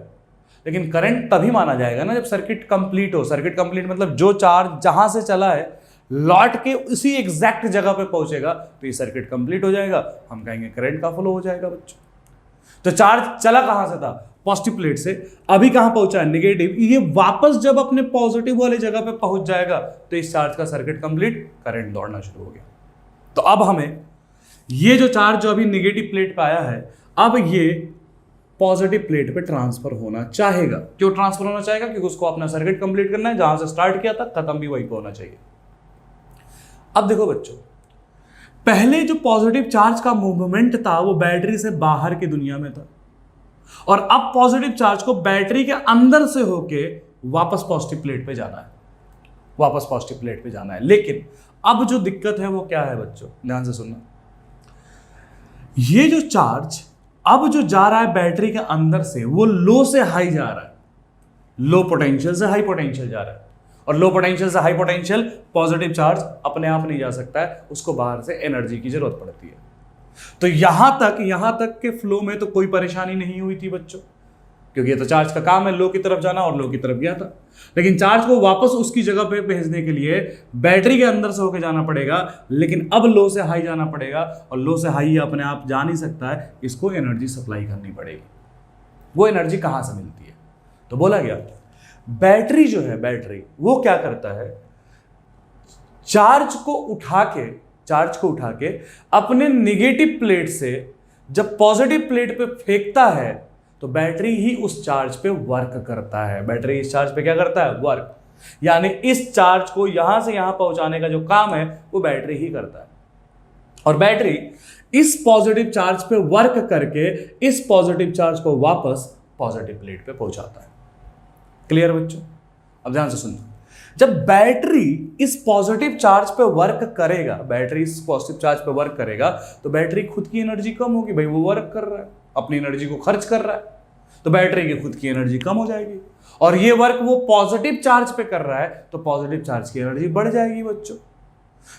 लेकिन करंट तभी माना जाएगा ना जब सर्किट कंप्लीट हो। सर्किट कंप्लीट मतलब जो चार्ज जहां से चला है लौट के उसी एग्जैक्ट जगह पे पहुंचेगा तो ये सर्किट कंप्लीट हो जाएगा, हम कहेंगे करंट का फ्लो हो जाएगा बच्चों। तो चार्ज चला कहां से था? पॉजिटिव प्लेट से, अभी कहां पहुंचा है? नेगेटिव। ये वापस जब अपने पॉजिटिव वाले जगह पे पहुंच जाएगा तो इस चार्ज का सर्किट कंप्लीट, करंट दौड़ना शुरू हो गया। तो अब हमें ये जो चार्ज जो अभी नेगेटिव प्लेट पे आया है, अब ये पॉजिटिव प्लेट पे ट्रांसफर होना चाहेगा। क्यों ट्रांसफर होना चाहेगा? क्योंकि उसको अपना सर्किट कंप्लीट करना है, जहां से स्टार्ट किया था खत्म भी वहीं पे होना चाहिए। अब देखो बच्चों, पहले जो पॉजिटिव चार्ज का मूवमेंट था वो बैटरी से बाहर की दुनिया में था, और अब पॉजिटिव चार्ज को बैटरी के अंदर से होके वापस पॉजिटिव प्लेट पे जाना है, वापस पॉजिटिव प्लेट पे जाना है। लेकिन अब जो दिक्कत है वो क्या है बच्चों, ध्यान से सुनना। ये जो चार्ज अब जो जा रहा है बैटरी के अंदर से वो लो से हाई जा रहा है, लो पोटेंशियल से हाई पोटेंशियल जा रहा है, और लो पोटेंशियल से हाई पोटेंशियल पॉजिटिव चार्ज अपने आप नहीं जा सकता है, उसको बाहर से एनर्जी की जरूरत पड़ती है। तो यहां तक के फ्लो में तो कोई परेशानी नहीं हुई थी बच्चों, क्योंकि ये तो चार्ज का काम है लो की तरफ जाना, और लो की तरफ गया था। लेकिन चार्ज को वापस उसकी जगह पे भेजने के लिए बैटरी के अंदर से होकर जाना पड़ेगा, लेकिन अब लो से हाई जाना पड़ेगा, और लो से हाई अपने आप जा नहीं सकता है, इसको एनर्जी सप्लाई करनी पड़ेगी। वो एनर्जी कहां से मिलती है? तो बोला गया बैटरी जो है, बैटरी वो क्या करता है, चार्ज को उठा के अपने नेगेटिव प्लेट से जब पॉजिटिव प्लेट पे फेंकता है तो बैटरी ही उस चार्ज पे वर्क करता है। बैटरी इस चार्ज पे क्या करता है? वर्क। यानी इस चार्ज को यहां से यहां पहुंचाने का जो काम है वो बैटरी ही करता है। और बैटरी इस पॉजिटिव चार्ज पे वर्क करके इस पॉजिटिव चार्ज को वापस पॉजिटिव प्लेट पे पहुंचाता है। क्लियर बच्चों? अब ध्यान से सुनना, जब बैटरी इस पॉजिटिव चार्ज पे वर्क करेगा, बैटरी इस पॉजिटिव चार्ज पे वर्क करेगा, तो बैटरी खुद की एनर्जी कम होगी, भाई वो वर्क कर रहा है, अपनी एनर्जी को खर्च कर रहा है, तो बैटरी की खुद की एनर्जी कम हो जाएगी। और ये वर्क वो पॉजिटिव चार्ज पे कर रहा है, तो पॉजिटिव चार्ज की एनर्जी बढ़ जाएगी बच्चों।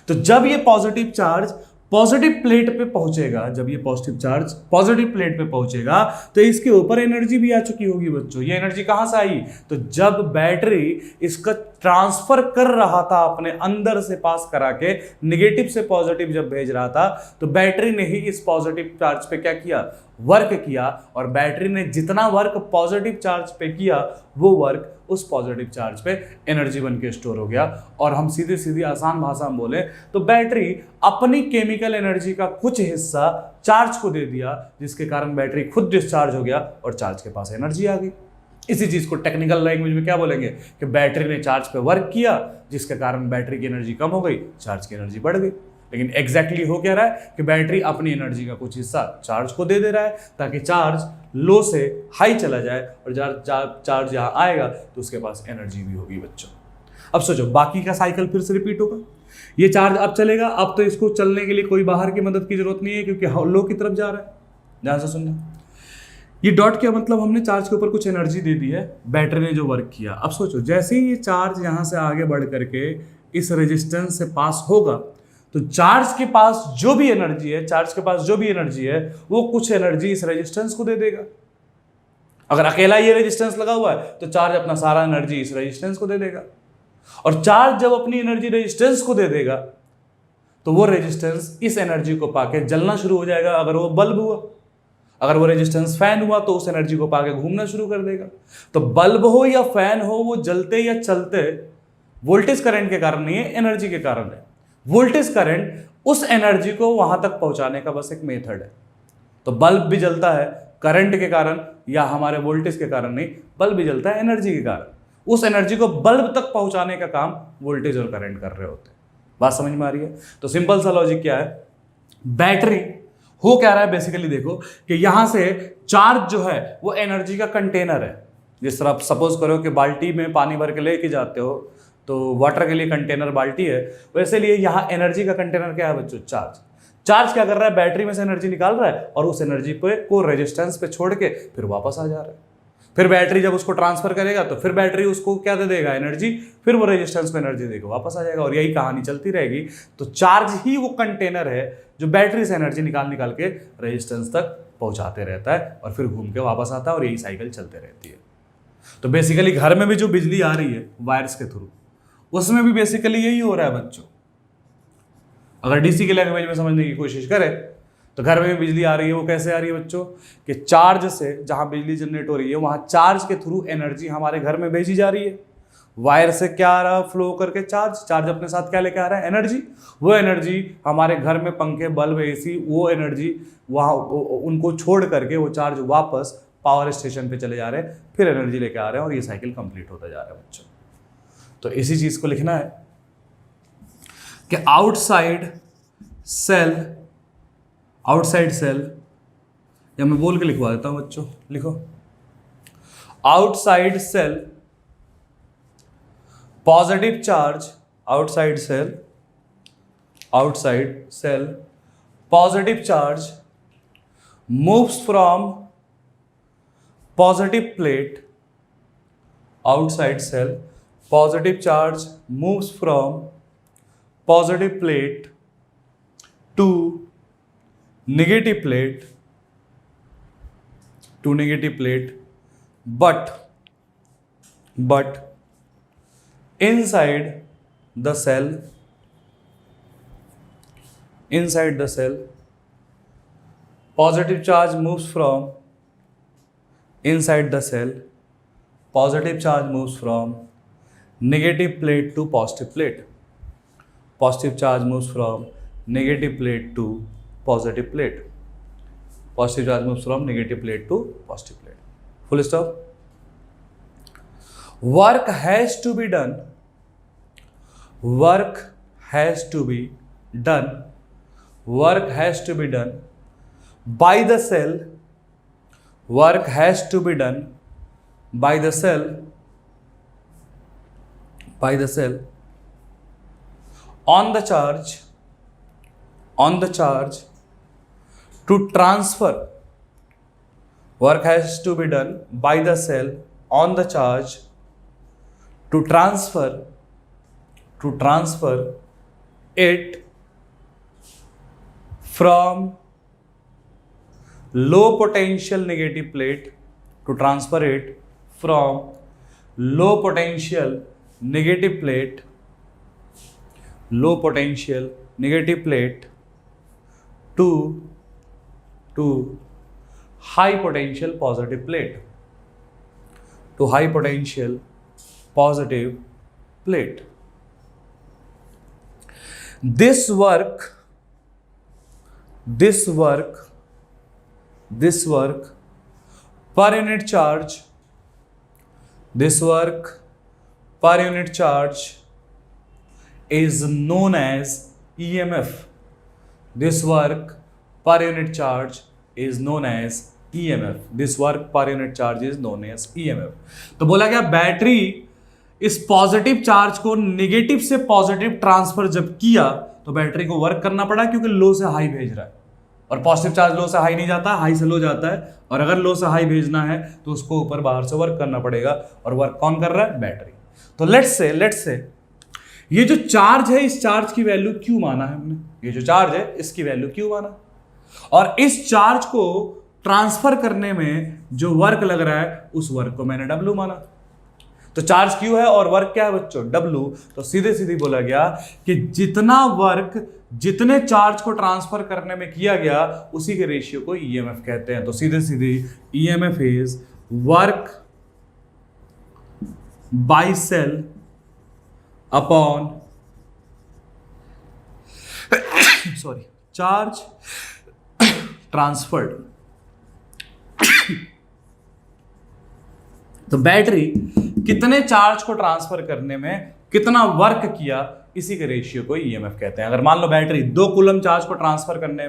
तो जब ये पॉजिटिव चार्ज पॉजिटिव प्लेट पे पहुंचेगा, जब ये पॉजिटिव चार्ज पॉजिटिव प्लेट पे पहुंचेगा, तो इसके ऊपर एनर्जी भी आ चुकी होगी बच्चों। ये एनर्जी कहां से आई? तो जब बैटरी इसका ट्रांसफर कर रहा था, अपने अंदर से पास करा के निगेटिव से पॉजिटिव जब भेज रहा था, तो बैटरी ने ही इस पॉजिटिव चार्ज पे क्या किया? वर्क किया। और बैटरी ने जितना वर्क पॉजिटिव चार्ज पे किया, वो वर्क उस पॉजिटिव चार्ज पे एनर्जी बन के स्टोर हो गया। और हम सीधी सीधी आसान भाषा में बोले तो बैटरी अपनी केमिकल एनर्जी का कुछ हिस्सा चार्ज को दे दिया, जिसके कारण बैटरी खुद डिस्चार्ज हो गया और चार्ज के पास एनर्जी आ गई। इसी चीज को टेक्निकल लैंग्वेज में क्या बोलेंगे कि बैटरी ने चार्ज पे वर्क किया, जिसके कारण बैटरी की एनर्जी कम हो गई, चार्ज की एनर्जी बढ़ गई। लेकिन एग्जैक्टली हो क्या रहा है कि बैटरी अपनी एनर्जी का कुछ हिस्सा चार्ज को दे रहा है, ताकि चार्ज लो से हाई चला जाए, और चार्ज यहाँ आएगा तो उसके पास एनर्जी भी होगी बच्चों। अब सोचो, बाकी का साइकिल फिर से रिपीट होगा। ये चार्ज अब चलेगा, अब तो इसको चलने के लिए कोई बाहर की मदद की जरूरत नहीं है, क्योंकि लो की तरफ जा रहा है। ध्यान से सुनना, ये डॉट क्या मतलब? हमने चार्ज के ऊपर कुछ एनर्जी दे दी है, बैटरी ने जो वर्क किया। अब सोचो, जैसे ही ये चार्ज यहाँ से आगे बढ़ करके इस रेजिस्टेंस से पास होगा, तो चार्ज के पास जो भी एनर्जी है, वो कुछ एनर्जी इस रेजिस्टेंस को दे देगा। अगर अकेला ये रेजिस्टेंस लगा हुआ है, तो चार्ज अपना सारा एनर्जी इस रेजिस्टेंस को दे देगा। और चार्ज जब अपनी एनर्जी रेजिस्टेंस को दे देगा, तो वो रेजिस्टेंस इस एनर्जी को पाके जलना शुरू हो जाएगा। अगर वो बल्ब हुआ, अगर वो रेजिस्टेंस फैन हुआ, तो उस एनर्जी को पाके घूमना शुरू कर देगा। तो बल्ब हो या फैन हो, वो जलते या चलते वोल्टेज करंट के कारण नहीं है, एनर्जी के कारण है। वोल्टेज करंट उस एनर्जी को वहां तक पहुंचाने का बस एक मेथड है। तो बल्ब भी जलता है करंट के कारण या हमारे वोल्टेज के कारण नहीं, बल्ब भी जलता है एनर्जी के कारण। उस एनर्जी को बल्ब तक पहुंचाने का काम वोल्टेज और करंट कर रहे होते हैं। बात समझ में आ रही है? तो सिंपल सा लॉजिक क्या है, बैटरी हो क्या रहा है बेसिकली, देखो कि यहां से चार्ज जो है वो एनर्जी का कंटेनर है। जिस तरह आप सपोज करो कि बाल्टी में पानी भर के लेके जाते हो, तो वाटर के लिए कंटेनर बाल्टी है, वैसे लिए यहाँ एनर्जी का कंटेनर क्या है बच्चों? चार्ज। चार्ज क्या कर रहा है? बैटरी में से एनर्जी निकाल रहा है और उस एनर्जी पे को रेजिस्टेंस पे छोड़ के फिर वापस आ जा रहा है। फिर बैटरी जब उसको ट्रांसफर करेगा, तो फिर बैटरी उसको क्या दे देगा? एनर्जी। फिर वो रेजिस्टेंस को एनर्जी देगा, वापस आ जाएगा, और यही कहानी चलती रहेगी। तो चार्ज ही वो कंटेनर है जो बैटरी से एनर्जी निकाल के रेजिस्टेंस तक पहुंचाते रहता है, और फिर घूम के वापस आता है, और यही साइकिल चलते रहती है। तो बेसिकली घर में भी जो बिजली आ रही है वायर्स के थ्रू, उसमें भी बेसिकली यही हो रहा है बच्चों। अगर डीसी के लैंग्वेज में समझने की कोशिश करें, तो घर में भी बिजली आ रही है। वो कैसे आ रही है बच्चों? कि चार्ज से जहां बिजली जनरेट हो रही है, वहां चार्ज के थ्रू एनर्जी हमारे घर में भेजी जा रही है। वायर से क्या आ रहा है? फ्लो करके चार्ज अपने साथ क्या लेके आ रहा है? एनर्जी। वो एनर्जी हमारे घर में पंखे, बल्ब, एसी, वो एनर्जी वहां उनको छोड़ करके वो चार्ज वापस पावर स्टेशन पे चले जा रहे हैं, फिर एनर्जी लेके आ रहे हैं, और ये साइकिल कंप्लीट होता जा रहा है बच्चों। तो इसी चीज को लिखना है कि आउटसाइड सेल, या मैं बोल के लिखवा देता हूं बच्चों, लिखो। Outside cell positive charge, outside cell positive charge moves from positive plate, outside cell positive charge moves from positive plate to negative plate, but inside the cell positive charge moves from inside the cell, positive charge moves from negative plate to positive plate, positive charge moves from negative plate to positive plate, positive charge moves from negative plate to positive plate. Full stop. Work has to be done work has to be done by the cell, work has to be done by the cell on the charge to transfer, work has to be done by the cell on the charge to transfer it from low potential negative plate to transfer it from low potential negative plate to high potential positive plate, This work per unit charge, is known as EMF. This work per unit charge is known as EMF. तो बोला गया battery इस positive charge को negative से positive transfer जब किया तो battery को वर्क करना पड़ा, क्योंकि लो से हाई भेज रहा है और पॉजिटिव चार्ज लो से हाई नहीं जाता, हाई से लो जाता है, और अगर लो से हाई भेजना है तो उसको ऊपर बाहर से वर्क करना पड़ेगा, और वर्क कौन कर रहा है? बैटरी। तो लेट्स से ये जो चार्ज है, इस चार्ज की वैल्यू क्यू माना है हमने, ये जो चार्ज है इसकी वैल्यू क्यू माना, और इस चार्ज को ट्रांसफर करने में जो वर्क लग रहा है उस वर्क को मैंने डब्ल्यू माना। तो चार्ज क्यू है और वर्क क्या है बच्चों? डब्ल्यू। तो सीधे बोला गया कि जितना वर्क जितने चार्ज को ट्रांसफर करने में किया गया उसी के रेशियो को ईएमएफ कहते हैं। तो सीधे EMF is work by cell upon charge transferred. तो बैटरी कितने चार्ज को ट्रांसफर करने में कितना वर्क किया, इसी के रेशियो को ईएमएफ कहते हैं। अगर मान लो बैटरी 2 कूलम चार्ज को ट्रांसफर करने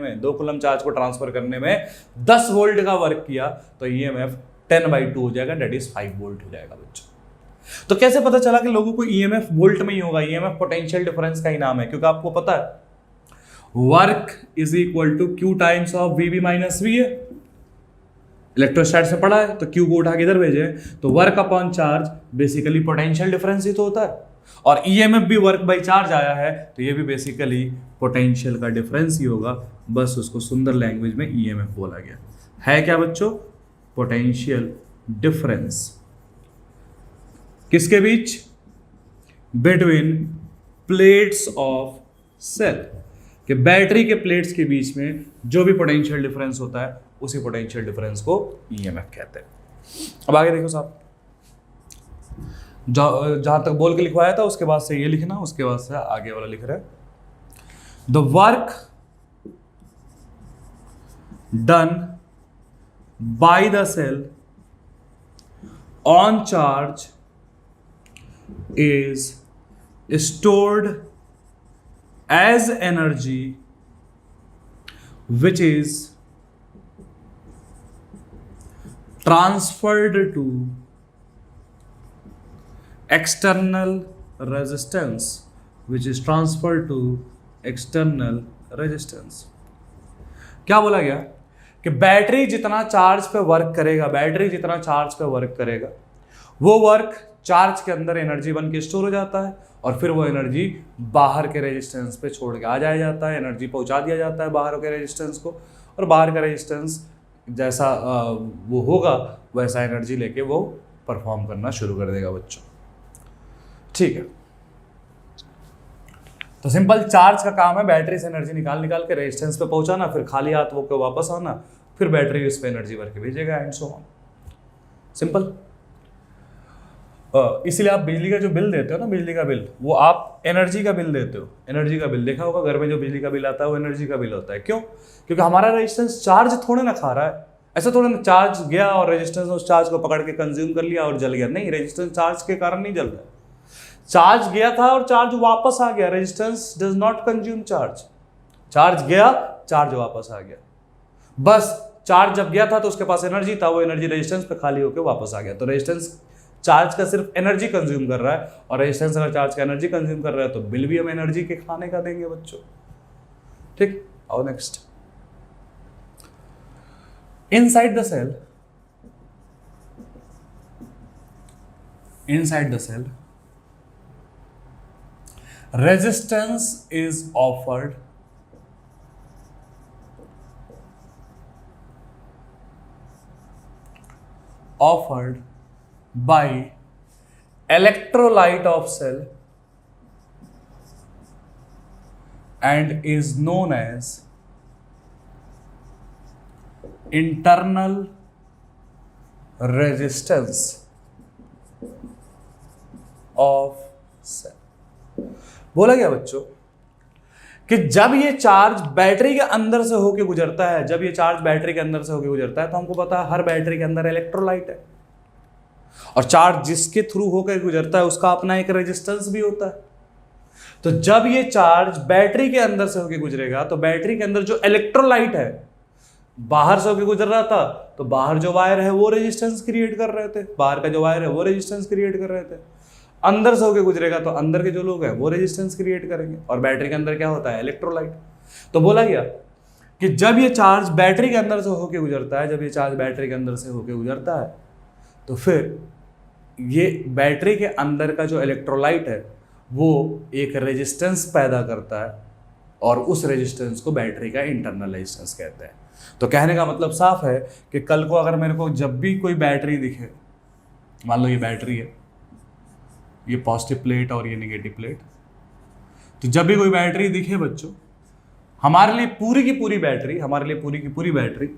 में 10 वोल्ट का वर्क किया तो ईएमएफ 10/2 हो जाएगा, दैट इज 5 वोल्ट हो जाएगा बच्चों। तो कैसे पता चला कि लोगों को ईएमएफ वोल्ट में ही होगा? ईएमएफ पोटेंशियल डिफरेंस का ही नाम है, क्योंकि आपको पता है work is equal to Q times of VB minus V है। इलेक्ट्रोस्टैट से पढ़ा है, तो क्यू को उठा के इधर भेजे, तो work upon charge basically potential difference ही तो होता है, और ईएमएफ भी वर्क बाय चार्ज आया है तो ये भी बेसिकली पोटेंशियल का डिफरेंस ही होगा, बस उसको सुंदर लैंग्वेज में ईएमएफ बोला गया है। क्या बच्चों? Potential difference. किसके बीच? बिटवीन प्लेट्स ऑफ सेल, कि बैटरी के प्लेट्स के बीच में जो भी पोटेंशियल डिफरेंस होता है उसी पोटेंशियल डिफरेंस को ईएमएफ कहते हैं। अब आगे देखो साहब, जहां तक बोल के लिखवाया था उसके बाद से ये लिखना, उसके बाद से आगे वाला लिख रहा है, the work done by the cell on charge is stored as energy which is transferred to external resistance, क्या बोला गया कि बैटरी जितना चार्ज पे वर्क करेगा वो वर्क चार्ज के अंदर एनर्जी बन के स्टोर हो जाता है, और फिर वो एनर्जी बाहर के रेजिस्टेंस पे छोड़ के आ जाया जाता है, एनर्जी पहुंचा दिया जाता है बाहर के रेजिस्टेंस को, और बाहर का रेजिस्टेंस जैसा वो होगा वैसा एनर्जी लेके वो परफॉर्म करना शुरू कर देगा बच्चों। ठीक है, तो सिंपल चार्ज का काम है बैटरी से एनर्जी निकाल के रेजिस्टेंस पे पहुंचाना, फिर खाली हाथ वो के वापस आना, फिर बैटरी उस पे एनर्जी भर के भेजेगा, एंड सो ऑन। सिंपल। इसीलिए आप बिजली का जो बिल देते हो ना, बिजली का बिल, वो आप एनर्जी का बिल देते हो। एनर्जी का बिल देखा होगा, घर में जो बिजली का बिल आता है वो एनर्जी का बिल होता है। क्यों? क्योंकि हमारा रेजिस्टेंस चार्ज थोड़े ना खा रहा है। ऐसा थोड़ा ना चार्ज गया और रेजिस्टेंस ने उस चार्ज को पकड़ के कंज्यूम कर लिया और जल गया। नहीं, रेजिस्टेंस चार्ज के कारण नहीं जल रहा है। चार्ज गया था और चार्ज वापस आ गया। Resistance does not consume charge, charge गया, चार्ज वापस आ गया। बस चार्ज जब गया था तो उसके पास एनर्जी था, वो एनर्जी रेजिस्टेंस पे खाली होकर वापस आ गया। तो रेजिस्टेंस चार्ज का सिर्फ एनर्जी कंज्यूम कर रहा है, और रेजिस्टेंस अगर चार्ज का एनर्जी कंज्यूम कर रहा है तो बिल भी हम एनर्जी के खाने का देंगे बच्चों। ठीक, और next, inside the cell, inside the cell resistance is offered by electrolyte of cell and is known as internal resistance of cell। बोला गया बच्चों कि जब ये चार्ज बैटरी के अंदर से होके गुजरता है, जब ये चार्ज बैटरी के अंदर से होके गुजरता है, तो हमको पता है हर बैटरी के अंदर इलेक्ट्रोलाइट है, और चार्ज जिसके थ्रू होकर गुजरता है उसका अपना एक रेजिस्टेंस भी होता है। तो जब ये चार्ज बैटरी के अंदर से होके गुजरेगा तो बैटरी के अंदर जो इलेक्ट्रोलाइट है, बाहर से होके गुजर रहा था तो बाहर जो वायर है वो रेजिस्टेंस क्रिएट कर रहे थे, बाहर का जो वायर है वो रेजिस्टेंस क्रिएट कर रहे थे, अंदर से होके गुजरेगा तो अंदर के जो लोग हैं वो रेजिस्टेंस क्रिएट करेंगे, और बैटरी के अंदर क्या होता है, इलेक्ट्रोलाइट। तो बोला गया कि जब ये चार्ज बैटरी के अंदर से होके गुजरता है, जब ये चार्ज बैटरी के अंदर से होके गुजरता है, तो फिर ये बैटरी के अंदर का जो इलेक्ट्रोलाइट है वो एक रेजिस्टेंस पैदा करता है, और उस रेजिस्टेंस को बैटरी का इंटरनल रेजिस्टेंस कहते हैं। तो कहने का मतलब साफ है कि कल को अगर मेरे को जब भी कोई बैटरी दिखे, मान लो ये बैटरी है, ये पॉजिटिव प्लेट और ये नेगेटिव प्लेट, तो जब भी कोई बैटरी दिखे बच्चों, हमारे लिए पूरी की पूरी बैटरी, हमारे लिए पूरी की पूरी बैटरी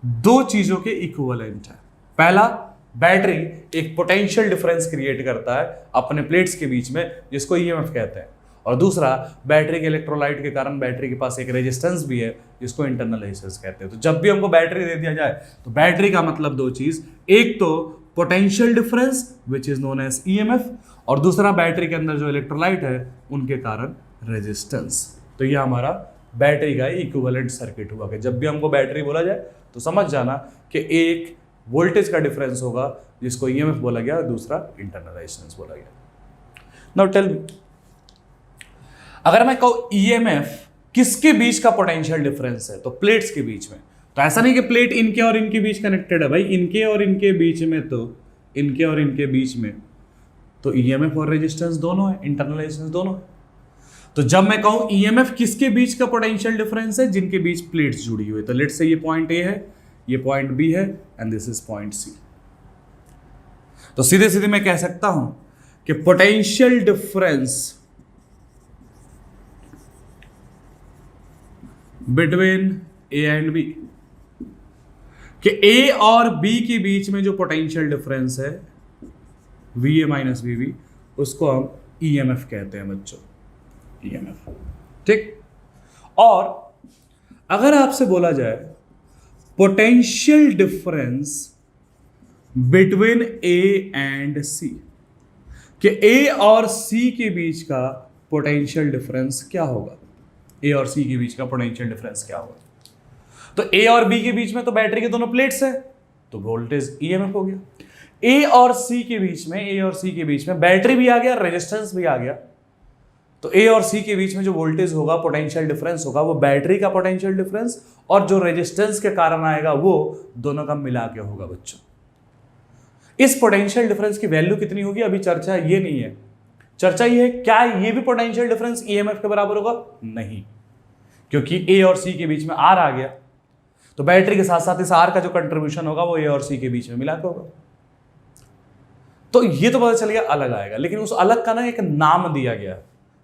दो चीजों के इक्विवेलेंट है। पहला, बैटरी एक पोटेंशियल डिफरेंस क्रिएट करता है अपने प्लेट्स के बीच में, जिसको ईएमएफ कहते हैं, और दूसरा, बैटरी के इलेक्ट्रोलाइट के कारण बैटरी के पास एक रेजिस्टेंस भी है जिसको इंटरनल रेजिस्टेंस कहते हैं। तो जब भी हमको बैटरी दे दिया जाए तो बैटरी का मतलब दो चीज, एक तो potential difference which is known as EMF, और दूसरा बैटरी के अंदर जो इलेक्ट्रोलाइट है उनके कारण रेजिस्टेंस। तो ये हमारा बैटरी का इक्विवेलेंट सर्किट हुआ कि जब भी हमको बैटरी बोला जाए तो समझ जाना कि एक वोल्टेज का डिफरेंस होगा जिसको ईएमएफ बोला गया, दूसरा इंटरनल रेजिस्टेंस बोला गया। नाउ टेल मी, अगर मैं कहूं ईएमएफ किसके बीच का पोटेंशियल डिफरेंस है, तो प्लेट्स के बीच में। तो ऐसा नहीं कि प्लेट इनके और इनके बीच कनेक्टेड है भाई, इनके और इनके बीच में, तो इनके और इनके बीच में तो ईएमएफ और रेजिस्टेंस दोनों है, इंटरनल रेजिस्टेंस दोनों है। तो जब मैं कहूं ईएमएफ किसके बीच का पोटेंशियल डिफरेंस है, जिनके बीच प्लेट्स जुड़ी हुई है, तो लेट्स से ये पॉइंट ए है, ये पॉइंट बी है, and this is point C. तो सीधे सीधे मैं कह सकता हूं कि potential difference between A and B, कि ए और बी के बीच में जो पोटेंशियल डिफरेंस है V A minus V B, उसको हम ईएमएफ कहते हैं बच्चों, ईएमएफ। ठीक, और अगर आपसे बोला जाए potential difference between A and C, कि ए और सी के बीच का पोटेंशियल डिफरेंस क्या होगा, ए और सी के बीच का पोटेंशियल डिफरेंस क्या होगा, तो ए और बी के बीच में तो बैटरी के दोनों प्लेट्स है, तो वोल्टेज ईएमएफ हो गया। ए और सी के बीच में, ए और सी के बीच में बैटरी भी आ गया, रेजिस्टेंस भी आ गया, तो ए और सी के बीच में जो वोल्टेज होगा, पोटेंशियल डिफरेंस होगा, वो बैटरी का पोटेंशियल डिफरेंस और जो रेजिस्टेंस के कारण आएगा वो दोनों का मिला के होगा बच्चों। इस पोटेंशियल डिफरेंस की वैल्यू कितनी होगी अभी चर्चा ये नहीं है, चर्चा ये है क्या ये भी पोटेंशियल डिफरेंस ईएमएफ के बराबर होगा, नहीं, क्योंकि ए और सी के बीच में आर आ गया, तो बैटरी के साथ साथ इस आर का जो कंट्रीब्यूशन होगा वो ए और सी के बीच में मिला के होगा। तो ये तो पता चल गया अलग आएगा, लेकिन उस अलग का ना एक नाम दिया गया,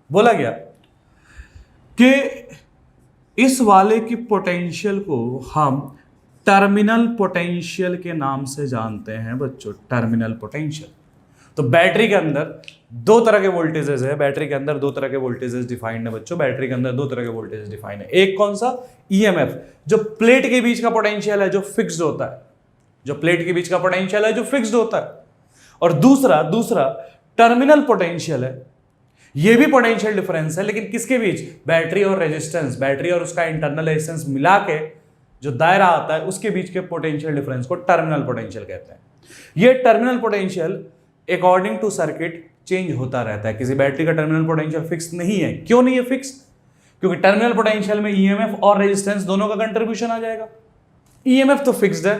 बोला गया कि इस वाले की पोटेंशियल को हम टर्मिनल पोटेंशियल के नाम से जानते हैं बच्चों, टर्मिनल पोटेंशियल। तो बैटरी के अंदर दो तरह के वोल्टेजेस है, बैटरी के अंदर दो तरह के वोल्टेजेस डिफाइंड है बच्चों, बैटरी के अंदर दो तरह के वोल्टेजेस डिफाइंड है। एक कौन सा, ईएमएफ, जो प्लेट के बीच का पोटेंशियल है जो फिक्स्ड होता है, जो प्लेट के बीच का पोटेंशियल है जो फिक्स्ड होता है, और दूसरा टर्मिनल पोटेंशियल है ये भी पोटेंशियल डिफरेंस है, लेकिन किसके बीच? बैटरी और रेजिस्टेंस, बैटरी और उसका इंटरनल रेजिस्टेंस मिला के जो दायरा आता है उसके बीच के पोटेंशियल डिफरेंस को टर्मिनल पोटेंशियल कहते हैं। ये terminal potential according to circuit change होता रहता है। किसी बैटरी का टर्मिनल पोटेंशियल फिक्स नहीं है। क्यों नहीं है फिक्स? क्योंकि टर्मिनल पोटेंशियल में ईएमएफ और रेजिस्टेंस दोनों का कंट्रीब्यूशन आ जाएगा। ईएमएफ तो फिक्स्ड है,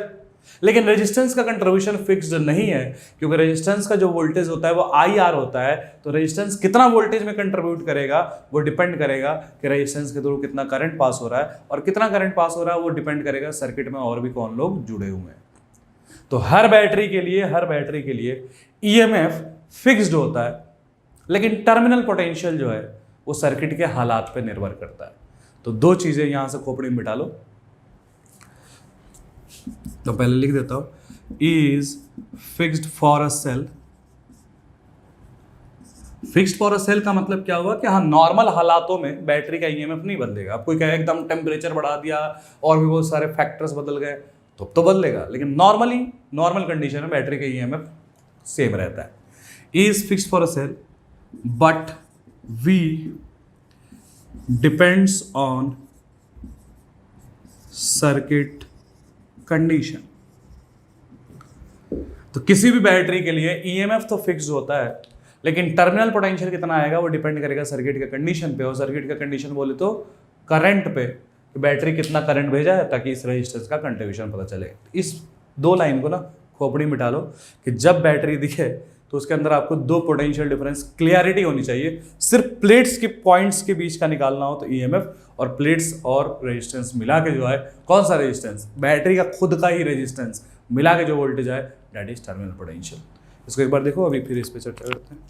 लेकिन रेजिस्टेंस का कंट्रीब्यूशन फिक्स्ड नहीं है, क्योंकि रेजिस्टेंस का जो वोल्टेज होता है वो IR होता है। तो रेजिस्टेंस कितना वोल्टेज में कंट्रीब्यूट करेगा वो डिपेंड करेगा कि रेजिस्टेंस के थ्रू कितना करंट पास हो रहा है, और कितना करंट पास हो रहा है वो डिपेंड करेगा सर्किट में और भी कौन लोग जुड़े हुए हैं। तो हर बैटरी के लिए ईएमएफ फिक्स्ड होता है, लेकिन टर्मिनल पोटेंशियल जो है वो सर्किट के हालात पे निर्भर करता है। तो दो चीजें यहां से खोपड़ी में बिठा लो। तो पहले लिख देता हूं, is fixed for a cell. Fixed for a cell का मतलब क्या हुआ कि हाँ, नॉर्मल हालातों में बैटरी का ईएमएफ नहीं बदलेगा। आप कोई कहे एकदम टेम्परेचर बढ़ा दिया और भी बहुत सारे फैक्टर्स बदल गए तो बदलेगा, लेकिन नॉर्मल कंडीशन में बैटरी का ईएमएफ सेम रहता है। Is fixed for a cell but V depends on circuit condition. तो किसी भी बैटरी के लिए ईएमएफ तो फिक्स होता है, लेकिन टर्मिनल पोटेंशियल कितना आएगा वो डिपेंड करेगा सर्किट के कंडीशन पे। और सर्किट का कंडीशन बोले तो करंट पे, कि बैटरी कितना करंट भेजा है, ताकि इस रेजिस्टेंस का कंट्रीब्यूशन पता चले। इस दो लाइन को ना खोपड़ी मिटा लो कि जब बैटरी दिखे तो उसके अंदर आपको दो पोटेंशियल डिफरेंस क्लियरिटी होनी चाहिए। सिर्फ प्लेट्स के पॉइंट्स के बीच का निकालना हो तो ईएमएफ, और प्लेट्स और रेजिस्टेंस मिला के जो है, कौन सा रेजिस्टेंस? बैटरी का खुद का ही रेजिस्टेंस मिला के जो वोल्टेज आए दैट इज टर्मिनल पोटेंशियल। इसको एक बार देखो, अभी फिर इस पर चर्चा करते हैं।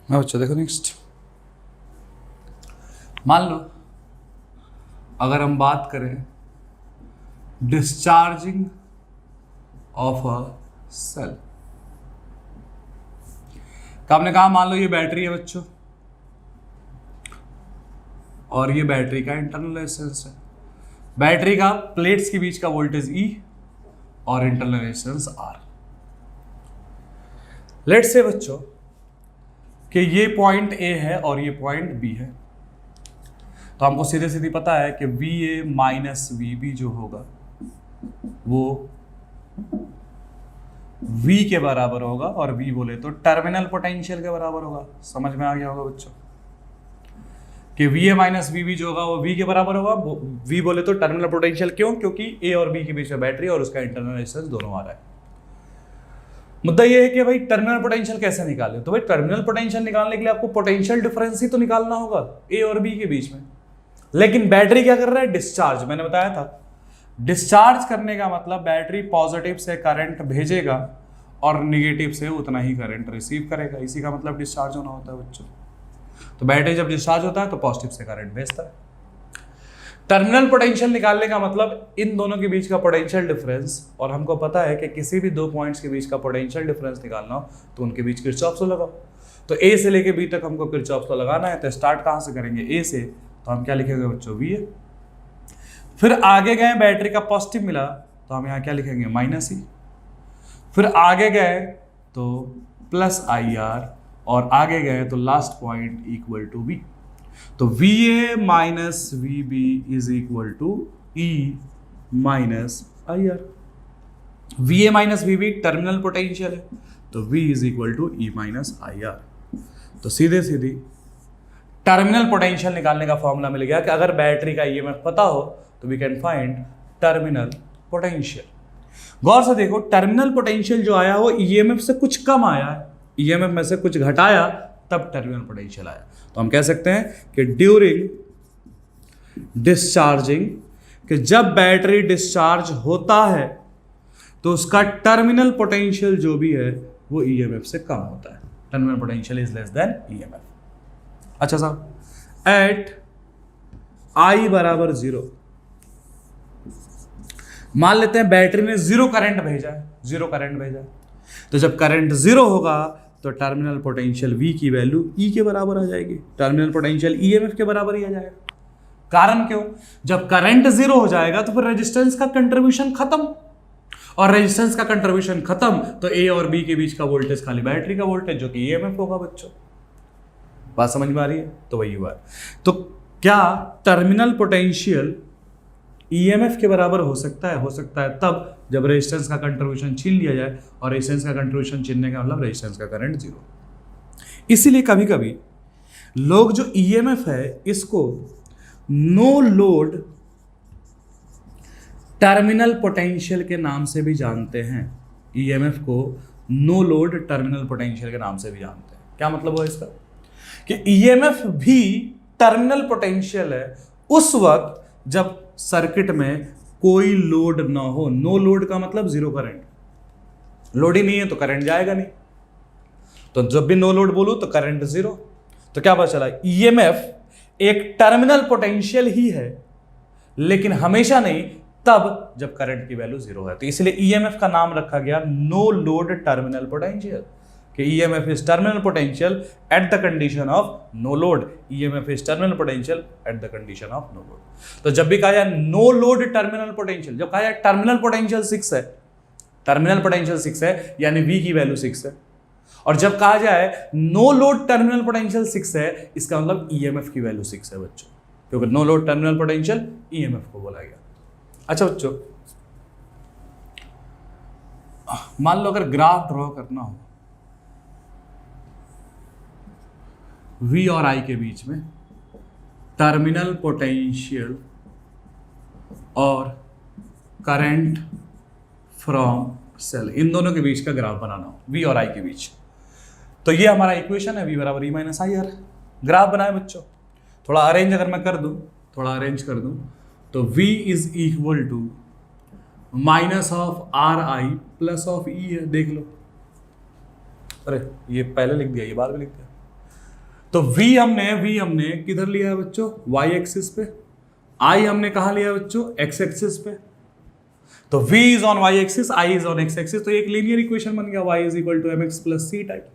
अच्छा देखो नेक्स्ट, मान लो अगर हम बात करें डिस्चार्जिंग ऑफ अ सेल, तो आपने कहा मान लो ये बैटरी है बच्चों, और ये बैटरी का इंटरनल रेजिस्टेंस है। बैटरी का प्लेट्स के बीच का वोल्टेज E और internal resistance R। Let's say बच्चों कि ये पॉइंट A है और ये पॉइंट B है, तो हमको सीधे सीधे पता है कि VA माइनस VB जो होगा वो V के बराबर होगा, और V बोले तो टर्मिनल पोटेंशियल के बराबर होगा। समझ में आ गया होगा बच्चों कि VA माइनस VB जो होगा वो V के बराबर होगा। V बोले तो टर्मिनल पोटेंशियल, क्यों? क्योंकि A और B के बीच में बैटरी और उसका इंटरनल रेजिस्टेंस दोनों आ रहा है। मुद्दा ये है कि भाई टर्मिनल पोटेंशियल कैसे निकालें? तो भाई टर्मिनल पोटेंशियल निकालने के लिए आपको पोटेंशियल डिफरेंस ही तो निकालना होगा A और B के बीच में। लेकिन बैटरी क्या कर रहा है? डिस्चार्ज। मैंने बताया था डिस्चार्ज करने का मतलब बैटरी पॉजिटिव से करंट भेजेगा और निगेटिव से उतना ही करंट रिसीव करेगा। इसी का मतलब डिस्चार्ज होना होता है बच्चों। तो बैटरी जब डिस्चार्ज होता है तो पॉजिटिव से करंट भेजता है। टर्मिनल पोटेंशियल निकालने का मतलब इन दोनों के बीच का पोटेंशियल डिफरेंस, और हमको पता है कि किसी भी दो पॉइंट्स के बीच का पोटेंशियल डिफरेंस निकालना हो तो उनके बीच किरचॉफ लॉ लगाओ। तो A से लेके B तक हमको किरचॉफ लॉ लगाना है। तो स्टार्ट कहाँ से करेंगे? A से। तो हम क्या लिखेंगे बच्चों? VA। फिर आगे गए, बैटरी का पॉजिटिव मिला तो हम यहाँ क्या लिखेंगे? Minus E। फिर आगे गए तो प्लस IR, और आगे गए तो last point equal to V। तो VA minus VB is equal to E minus IR। VA minus VB terminal potential है, तो V is equal to E minus IR। तो सीधे सीधी टर्मिनल पोटेंशियल निकालने का फॉर्मूला मिल गया कि अगर बैटरी का ईएमएफ पता हो तो we can find terminal potential. गौर से देखो, टर्मिनल पोटेंशियल जो आया वो ईएमएफ से कुछ कम आया है, ईएमएफ में से कुछ घटाया तब टर्मिनल पोटेंशियल आया। तो हम कह सकते हैं कि ड्यूरिंग डिस्चार्जिंग, कि जब बैटरी डिस्चार्ज होता है तो उसका टर्मिनल पोटेंशियल जो भी है वो ईएमएफ से कम होता है। Terminal potential is less than EMF. अच्छा साहब, एट आई बराबर 0, मान लेते हैं बैटरी ने जीरो करंट भेजा है, तो जब करंट 0 होगा तो टर्मिनल पोटेंशियल V की वैल्यू E के बराबर आ जाएगी, टर्मिनल पोटेंशियल EMF के बराबर ही आ जाएगा। कारण क्यों? जब करंट 0 हो जाएगा तो फिर रेजिस्टेंस का कंट्रीब्यूशन खत्म, और रेजिस्टेंस का कंट्रीब्यूशन खत्म तो A और B के बीच का वोल्टेज खाली बैटरी का वोल्टेज जो कि EMF होगा। बच्चों बात समझ में आ रही है? तो वही हुआ। तो क्या टर्मिनल पोटेंशियल EMF के बराबर हो सकता है? हो सकता है तब जब रेजिस्टेंस का कंट्रीब्यूशन छीन लिया जाए, और रेजिस्टेंस का कंट्रीब्यूशन छीनने का मतलब रेजिस्टेंस का करंट 0। इसीलिए कभी कभी लोग जो EMF है इसको नो लोड टर्मिनल पोटेंशियल के नाम से भी जानते हैं। EMF को नो लोड टर्मिनल पोटेंशियल के नाम से भी जानते हैं। क्या मतलब हुआ इसका? कि EMF भी टर्मिनल पोटेंशियल है उस वक्त जब सर्किट में कोई लोड ना हो। नो लोड का मतलब जीरो करंट, लोड ही नहीं है तो करंट जाएगा नहीं, तो जब भी नो लोड बोलूं तो करंट 0। तो क्या पता चला? EMF एक टर्मिनल पोटेंशियल ही है, लेकिन हमेशा नहीं, तब जब करंट की वैल्यू 0 है। तो इसलिए EMF का नाम रखा गया नो लोड टर्मिनल पोटेंशियल, कि EMF is terminal potential at the condition of no load. EMF is terminal potential at the condition of no load. तो जब भी कहा जाए नो लोड टर्मिनल पोटेंशियल, जब कहा जाए टर्मिनल पोटेंशियल 6 है, टर्मिनल पोटेंशियल 6 है यानी V की वैल्यू 6 है, और जब कहा जाए नो लोड टर्मिनल पोटेंशियल 6 है, इसका मतलब EMF की वैल्यू 6 है बच्चों, क्योंकि no load terminal potential EMF को बोला गया। अच्छा बच्चों, मान लो अगर ग्राफ ड्रॉ करना हो V और I के बीच में, टर्मिनल पोटेंशियल और करंट फ्रॉम सेल, इन दोनों के बीच का ग्राफ बनाना हो V और I के बीच, तो ये हमारा इक्वेशन है V बराबर E minus I are. Graph बनाए बच्चों, थोड़ा अरेंज अगर मैं कर दूं, तो V is equal to minus of R I plus of E है। देख लो, अरे ये पहले लिख दिया, ये बाद में लिख दिया। तो V हमने किधर लिया है बच्चों? Y एक्सिस पे। I हमने कहाँ लिया है बच्चों? X एक्सिस पे। तो V is on Y axis, I is on X axis, तो एक लीनियर इक्वेशन बन गया, Y is equal to mx plus c type.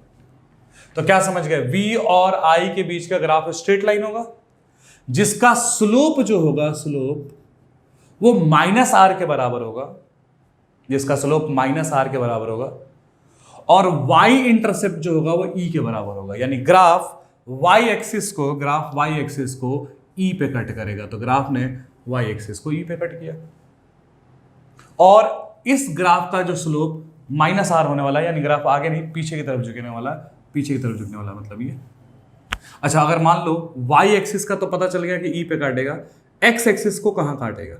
तो क्या समझ गए? V और I के बीच का ग्राफ स्ट्रेट लाइन होगा, जिसका स्लोप जो होगा, स्लोप वो माइनस आर के बराबर होगा, जिसका स्लोप माइनस आर के बराबर होगा, और Y इंटरसेप्ट जो होगा वो E के बराबर होगा। यानी ग्राफ Y एक्सिस को E पे कट करेगा, तो ग्राफ ने Y एक्सिस को E पे कट किया, और इस ग्राफ का जो स्लोप माइनस आर होने वाला है, यानी ग्राफ आगे नहीं पीछे की तरफ झुकने वाला, मतलब ये। अच्छा, अगर मान लो Y एक्सिस का तो पता चल गया कि E पे काटेगा, X एक्सिस को कहां काटेगा?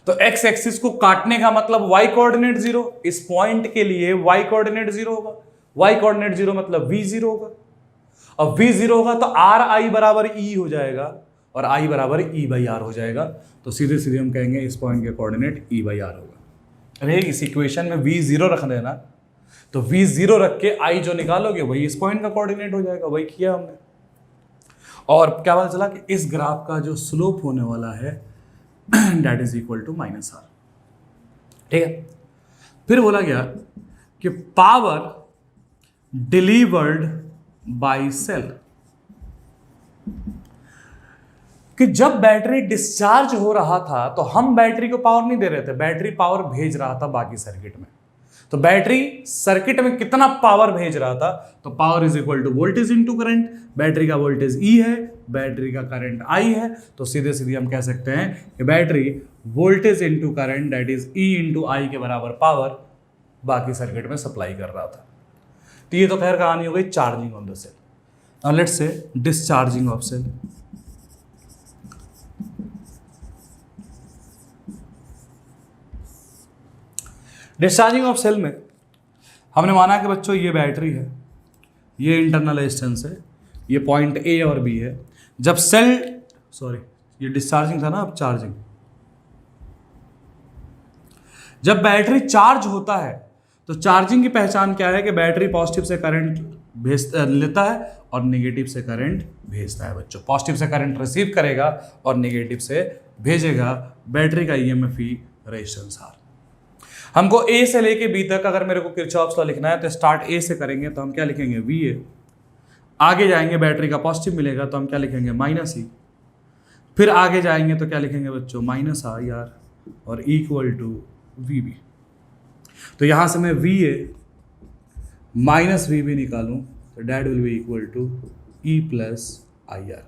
तो X एक्सिस को काटने का मतलब Y कोऑर्डिनेट 0, इस पॉइंट के लिए Y कोऑर्डिनेट 0 होगा, Y कोऑर्डिनेट 0 मतलब V 0 होगा, और V 0 होगा तो R I बराबर E हो जाएगा, और I बराबर E बाई R हो जाएगा। तो सीधे सीधे हम कहेंगे इस पॉइंट के कोऑर्डिनेट E बाई R होगा। अरे इस इक्वेशन में V 0 रख देना, तो V 0 रख के I जो निकालोगे वही इस पॉइंट का कोऑर्डिनेट हो जाएगा, वही किया हमने। और क्या पता चला कि इस ग्राफ का जो स्लोप होने वाला है that is equal to minus R. ठीक है, फिर बोला गया कि पावर डिलीवर्ड बाय सेल, कि जब बैटरी डिस्चार्ज हो रहा था तो हम बैटरी को पावर नहीं दे रहे थे, बैटरी पावर भेज रहा था बाकी सर्किट में। तो बैटरी सर्किट में कितना पावर भेज रहा था? तो power is equal to voltage into current. Battery का वोल्टेज E है, बैटरी का करंट I है, तो सीधे सीधे हम कह सकते हैं कि battery voltage into current that is E into I के बराबर पावर बाकी सर्किट में सप्लाई कर रहा था। तो ये तो खैर कहानी हो गई charging of the cell. Now let's say discharging of cell. Discharging of cell में हमने माना कि बच्चों ये बैटरी है, ये इंटरनल रेजिस्टेंस है, ये पॉइंट A और B है। जब सेल ये डिस्चार्जिंग था ना, अब चार्जिंग। जब बैटरी चार्ज होता है तो चार्जिंग की पहचान क्या है कि बैटरी पॉजिटिव से करंट लेता है और नेगेटिव से करंट भेजता है बच्चों। पॉजिटिव से करंट रिसीव करेगा और नेगेटिव से भेजेगा। बैटरी का ईएमएफ ही रेजिस्टेंस आर। हमको ए से लेके बी तक अगर मेरे को किरचॉफ्स लॉ लिखना है तो स्टार्ट ए से करेंगे तो हम क्या लिखेंगे वी ए। आगे जाएंगे बैटरी का पॉजिटिव मिलेगा तो हम क्या लिखेंगे माइनस ई। फिर आगे जाएंगे तो क्या लिखेंगे बच्चों माइनस आई आर और इक्वल टू वी बी। तो यहां से मैं V A minus V B निकालूं तो that will be equal to E plus I R.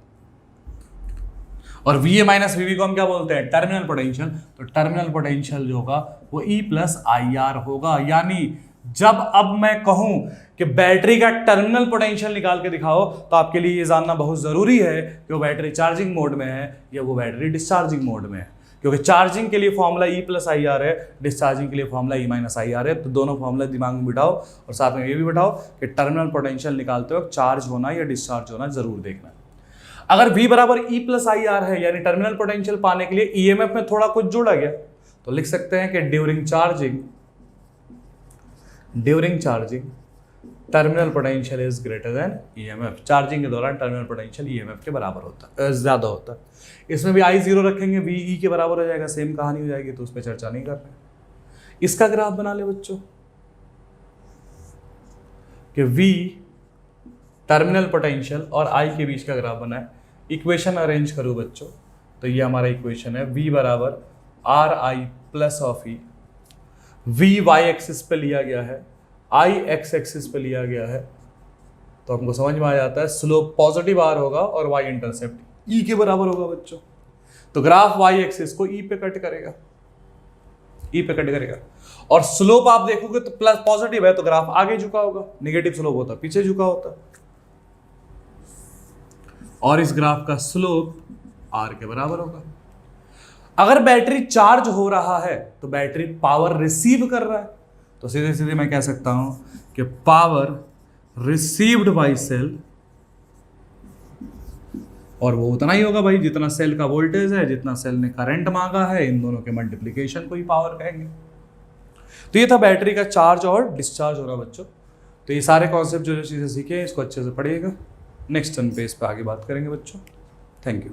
और V A minus V B को हम क्या बोलते हैं टर्मिनल पोटेंशियल। तो टर्मिनल पोटेंशियल जो होगा वो ई प्लस आई आर होगा। यानी जब अब मैं कहूं कि बैटरी का टर्मिनल पोटेंशियल निकाल के दिखाओ तो आपके लिए ये जानना बहुत जरूरी है कि वो बैटरी चार्जिंग मोड में है या वो बैटरी डिस्चार्जिंग मोड में है। क्योंकि चार्जिंग के लिए formula E plus I are है, डिस्चार्जिंग के लिए formula E minus I are है। तो दोनों फॉर्मूला दिमाग में बिठाओ और साथ में ये भी बिठाओ कि टर्मिनल पोटेंशियल निकालते वक्त चार्ज होना या डिस्चार्ज होना जरूर देखना। अगर V बराबर ई प्लस आई आर है यानी टर्मिनल पोटेंशियल पाने के लिए ईएमएफ में थोड़ा कुछ जोड़ा गया तो लिख सकते हैं कि during charging terminal potential is greater than EMF. Charging के दौरान टर्मिनल पोटेंशियल ईएमएफ के बराबर होता है, ज्यादा होता है। इसमें भी आई जीरो रखेंगे वी ई के बराबर हो जाएगा, सेम कहानी हो जाएगी तो उस पर चर्चा नहीं कर रहे। इसका ग्राफ बना ले बच्चों कि V टर्मिनल पोटेंशियल और I के बीच का ग्राफ बना है। इक्वेशन अरेंज करूं बच्चों तो ये हमारा इक्वेशन है V बराबर R I plus of E. V Y axis पे लिया गया है, I एक्स एक्सिस पे लिया गया है। तो हमको समझ में आ जाता है स्लोप पॉजिटिव आर होगा और वाई इंटरसेप्ट E के बराबर होगा बच्चों। तो ग्राफ वाई एक्सिस को E पे कट करेगा, E पे कट करेगा। और स्लोप आप देखोगे तो प्लस पॉजिटिव है तो ग्राफ आगे झुका होगा, नेगेटिव स्लोप होता पीछे झुका होता। और इस ग्राफ का स्लोप आर के बराबर होगा। अगर बैटरी चार्ज हो रहा है तो बैटरी पावर रिसीव कर रहा है तो सीधे सीधे मैं कह सकता हूं कि पावर रिसीव्ड बाय सेल, और वो उतना ही होगा भाई जितना सेल का वोल्टेज है, जितना सेल ने करंट मांगा है, इन दोनों के मल्टीप्लिकेशन को ही पावर कहेंगे। तो ये था बैटरी का चार्ज और डिस्चार्ज हो रहा बच्चों। तो ये सारे कॉन्सेप्ट जो चीजें सीखे इसको अच्छे से पढ़िएगा। नेक्स्ट टर्न पे इस पर आगे बात करेंगे बच्चों। Thank you.